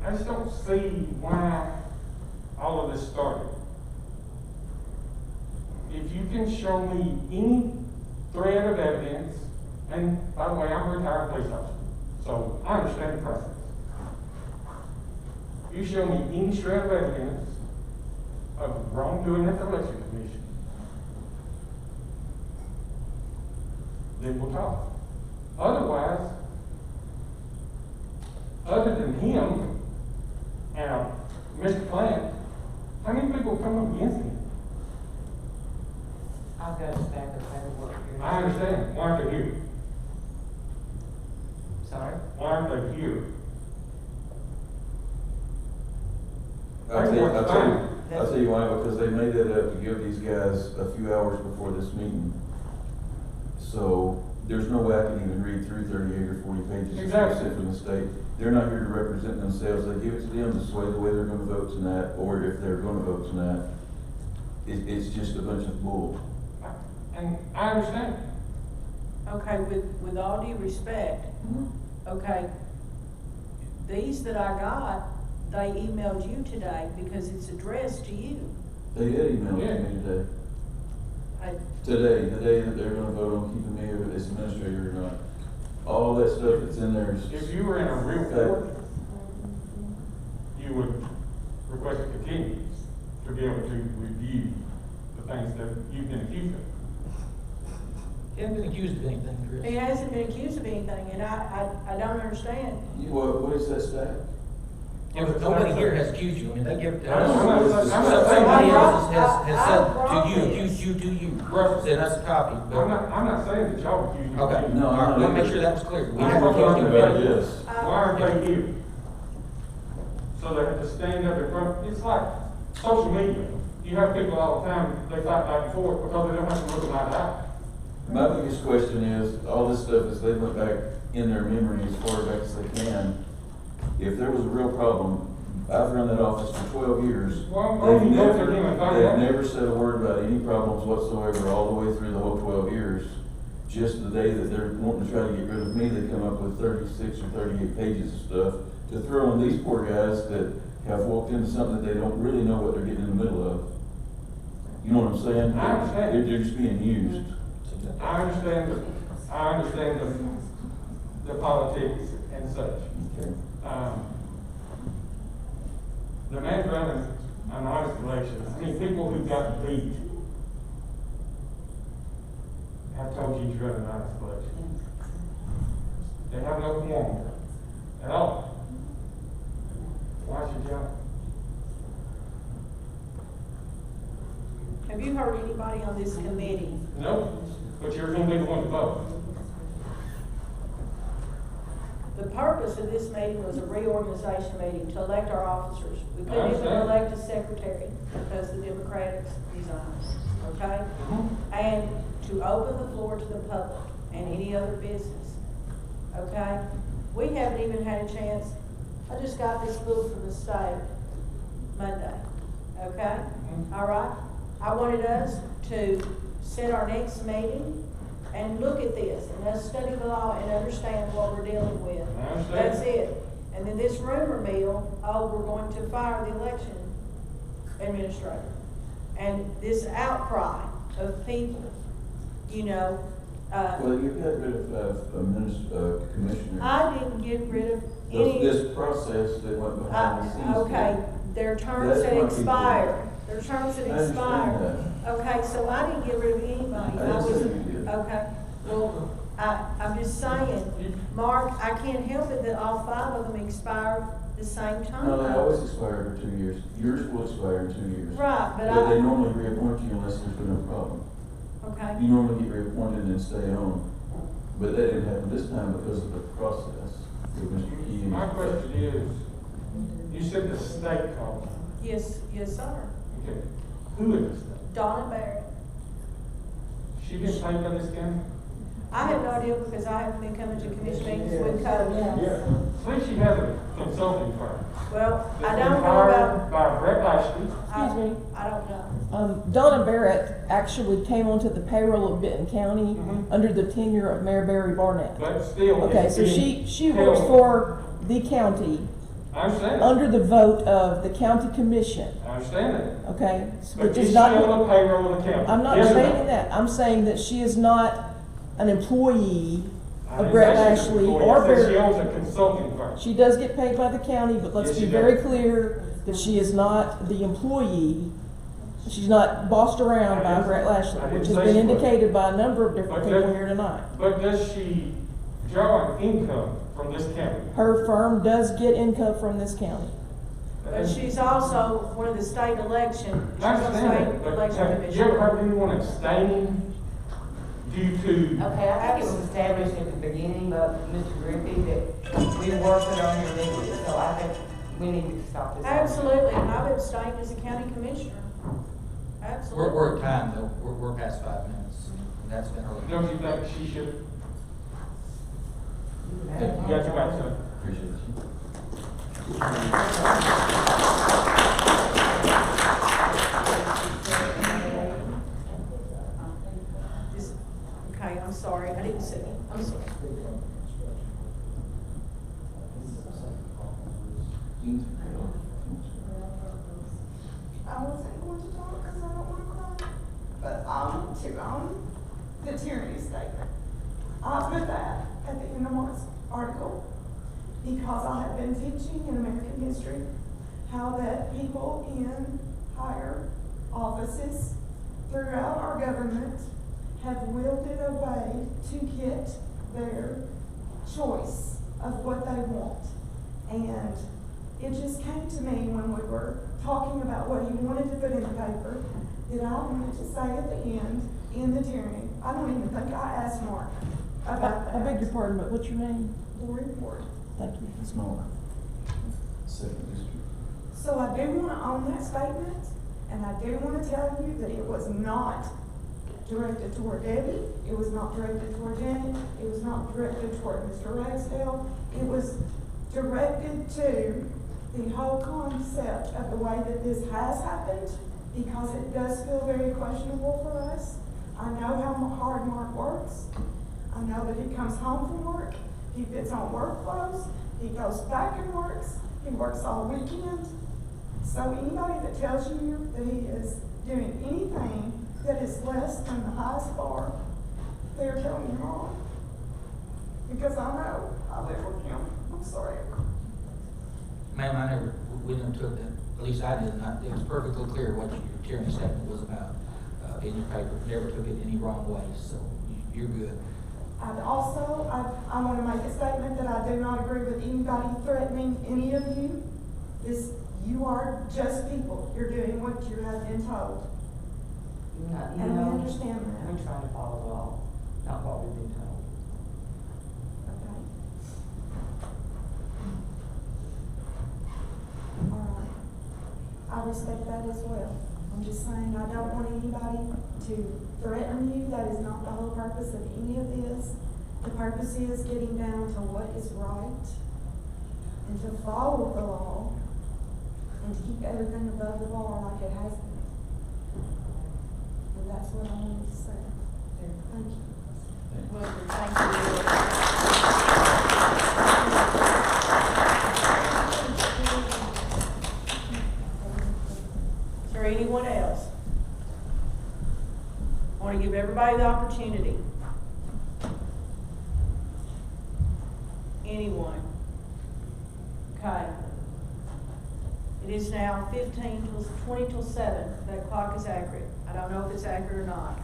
I just don't see why all of this started. If you can show me any thread of evidence, and by the way, I'm a retired police officer, so I understand the process. You show me any shred of evidence of wrongdoing at the election commission, then we'll talk. Otherwise, other than him and Mr. Plant, how many people come up against him? I've got a stack of paperwork here. I understand. Why aren't they here? Sorry? Why aren't they here? I'll tell you why, because they made that up to give these guys a few hours before this meeting. So there's no way I can even read through 38 or 40 pages Exactly. from the state. They're not here to represent themselves. They give it to them to sway the way they're gonna vote tonight, or if they're gonna vote tonight. It's just a bunch of bull. And I understand. Okay, with all due respect, okay, these that I got, they emailed you today because it's addressed to you. They did email it to me today. The day that they're gonna vote on keeping me as administrator or not. All that stuff that's in there is. If you were in a real court, you would request a continuance to be able to review the things that you've been accused of. He hasn't been accused of anything, Chris. He hasn't been accused of anything, and I don't understand. What is that stack? Yeah, but nobody here has accused you. I mean, they give, I'm not somebody else has I said brought to you, this. accused you to you. Said that's a copy. But I'm not saying that y'all accused me. okay, No, all right, I'm let not. me make sure that was clear. We I'm never talking accused you about of anything. Yes. Why aren't they here? So they have to stand up in front. It's like social media. You have people all the time, they fight back and forth because they don't have to look them eye to eye. My biggest question is, all this stuff is they went back in their memory as far back as they can. If there was a real problem, I've run that office for 12 years. Well, They've you go to them and find out. never said a word about any problems whatsoever all the way through the whole 12 years. Just the day that they're wanting to try to get rid of me, they come up with 36 or 38 pages of stuff to throw on these poor guys that have walked into something that they don't really know what they're getting in the middle of. You know what I'm saying? I understand. They're just being used. I understand the politics and such. Okay. The man running an honest election, I mean, people who got beat have told you to run an honest election. They have no qualm at all. Why should y'all? Have you heard anybody on this committee? No, but you're gonna be the one to vote. The purpose of this meeting was a reorganization meeting to elect our officers. We couldn't even understand. elect a secretary because the Democrats resigned, okay? And to open the floor to the public and any other business, okay? We haven't even had a chance. I just got this book from the state Monday, okay? All right? I wanted us to set our next meeting and look at this, and let's study the law and understand what we're dealing with. I understand. That's it. And then this rumor mill, oh, we're going to fire the election administrator. And this outcry of people, you know, Well, you got rid of commissioner. I didn't get rid of any. This process that went behind the scenes. Okay, their terms That's had what people- expired. Their terms had I understand expired. Okay, so I didn't get rid of anybody. I didn't say you did. Okay, well, I'm just saying, Mark, I can't help it that all 5 of them expired the same time. No, they always expire every 2 years. Yours will expire in 2 years. Right, but But they normally reappoint you unless there's been a problem. Okay. You normally get reappointed and stay on. But that didn't happen this time because of the process with Mr. Key. My question is, you said the state called. Yes, sir. Okay. Who is the state? Donna Barrett. She been paid by this county? I have no idea because I haven't been coming to commission meetings with code. Yeah. Say she has a consulting firm. Well, I That's don't been know hired about, by Brett Lashley. Excuse me. I don't know. Donna Barrett actually came onto the payroll of Benton County under the tenure of Mayor Barry Barnett. But still. Okay, so she works for the county I understand. under the vote of the county commission. I understand that. Okay? But Which is is she not. on the payroll of the county? I'm not Yes or no? debating that. I'm saying that she is not an employee I of didn't Brett say she's an Lashley employee. or I said she Barry. owns a consulting firm. She does get paid by the county, but let's Yes, be she very does. clear that she is not the employee. She's not bossed around by Brett Lashley, I didn't which has say been she was. indicated by a number of different But people does- here tonight. But does she draw an income from this county? Her firm does get income from this county. But she's also one of the state election, she's I on the understand state that, but election have you commission. ever heard anyone abstaining due to? Okay, I think it was established at the beginning by Mr. Griffey that we working on your legal, so I think we need to stop this. Absolutely, and I've abstained as a county commissioner. Absolutely. We're at time though, we're past 5 minutes, and that's been our. Don't you think she should? You got your back, sir. Appreciate you. Okay, I'm sorry, I didn't see, I'm sorry. I wasn't going to talk because I don't want to cry, but I want to own the tyranny statement. I put that at the end of Mark's article because I have been teaching in American history how that people in higher offices throughout our government have wielded a way to get their choice of what they want. And it just came to me when we were talking about what he wanted to put in the paper that I wanted to say at the end, in the tyranny. I don't even think I asked Mark about that. I beg your pardon, but what's your name? Lori Ward. Thank you. It's Nora. Second district. So I do want to own that statement, and I do want to tell you that it was not directed toward Debbie, it was not directed toward Janet, it was not directed toward Mr. Bradsdale, it was directed to the whole concept of the way that this has happened, because it does feel very questionable for us. I know how hard Mark works. I know that he comes home from work, he puts on work clothes, he goes back and works, he works all weekend. So anybody that tells you that he is doing anything that is less than the highest bar, they're telling you wrong. Because I know, I live with him. I'm sorry. Ma'am, we never took that, at least I did not, it was perfectly clear what your tyranny statement was about, in your paper, never took it any wrong way, so you're good. And also, I want to make a statement that I do not agree with anybody threatening any of you. You are just people, you're doing what you have been told. And we understand that. We're trying to follow the law, not what we've been told. Okay. All right. I respect that as well. I'm just saying, I don't want anybody to threaten you. That is not the whole purpose of any of this. The purpose is getting down to what is right and to follow the law and to keep everything above the bar like it has been. And that's what I wanted to say. Thank you. Thank you. Is there anyone else? I want to give everybody the opportunity. Anyone? Okay. It is now 20 till 7. That clock is accurate. I don't know if it's accurate or not.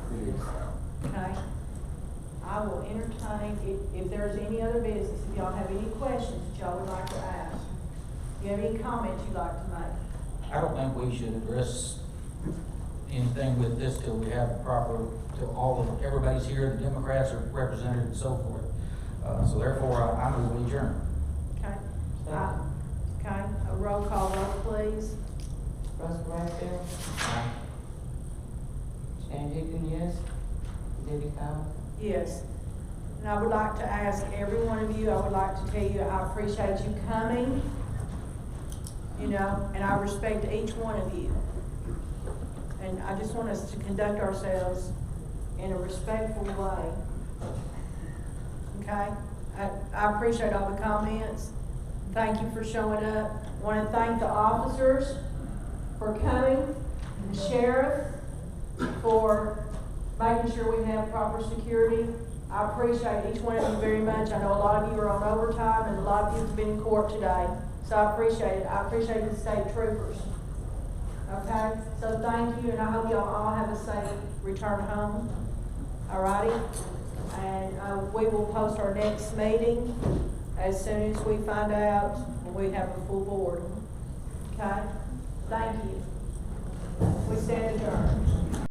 Okay. I will entertain think if there's any other business, if y'all have any questions that y'all would like to ask, if you have any comments you'd like to make. I don't think we should address anything with this till we have proper, till everybody's here, the Democrats are represented and so forth. So therefore, I move we adjourn. Okay. Okay, a roll call vote, please. Russ Bradsdale, Shannon Hickman, yes. Debbie Powell. Yes. And I would like to ask every one of you, I would like to tell you, I appreciate you coming, you know, and I respect each one of you. And I just want us to conduct ourselves in a respectful way. Okay? I appreciate all the comments. Thank you for showing up. I want to thank the officers for coming, the sheriff for making sure we have proper security. I appreciate each one of you very much. I know a lot of you are on overtime and a lot of you have been in court today. So I appreciate it. I appreciate the state troopers. Okay? So thank you, and I hope y'all all have a safe return home. All righty? And we will post our next meeting as soon as we find out when we have a full board. Okay? Thank you. We stand adjourned.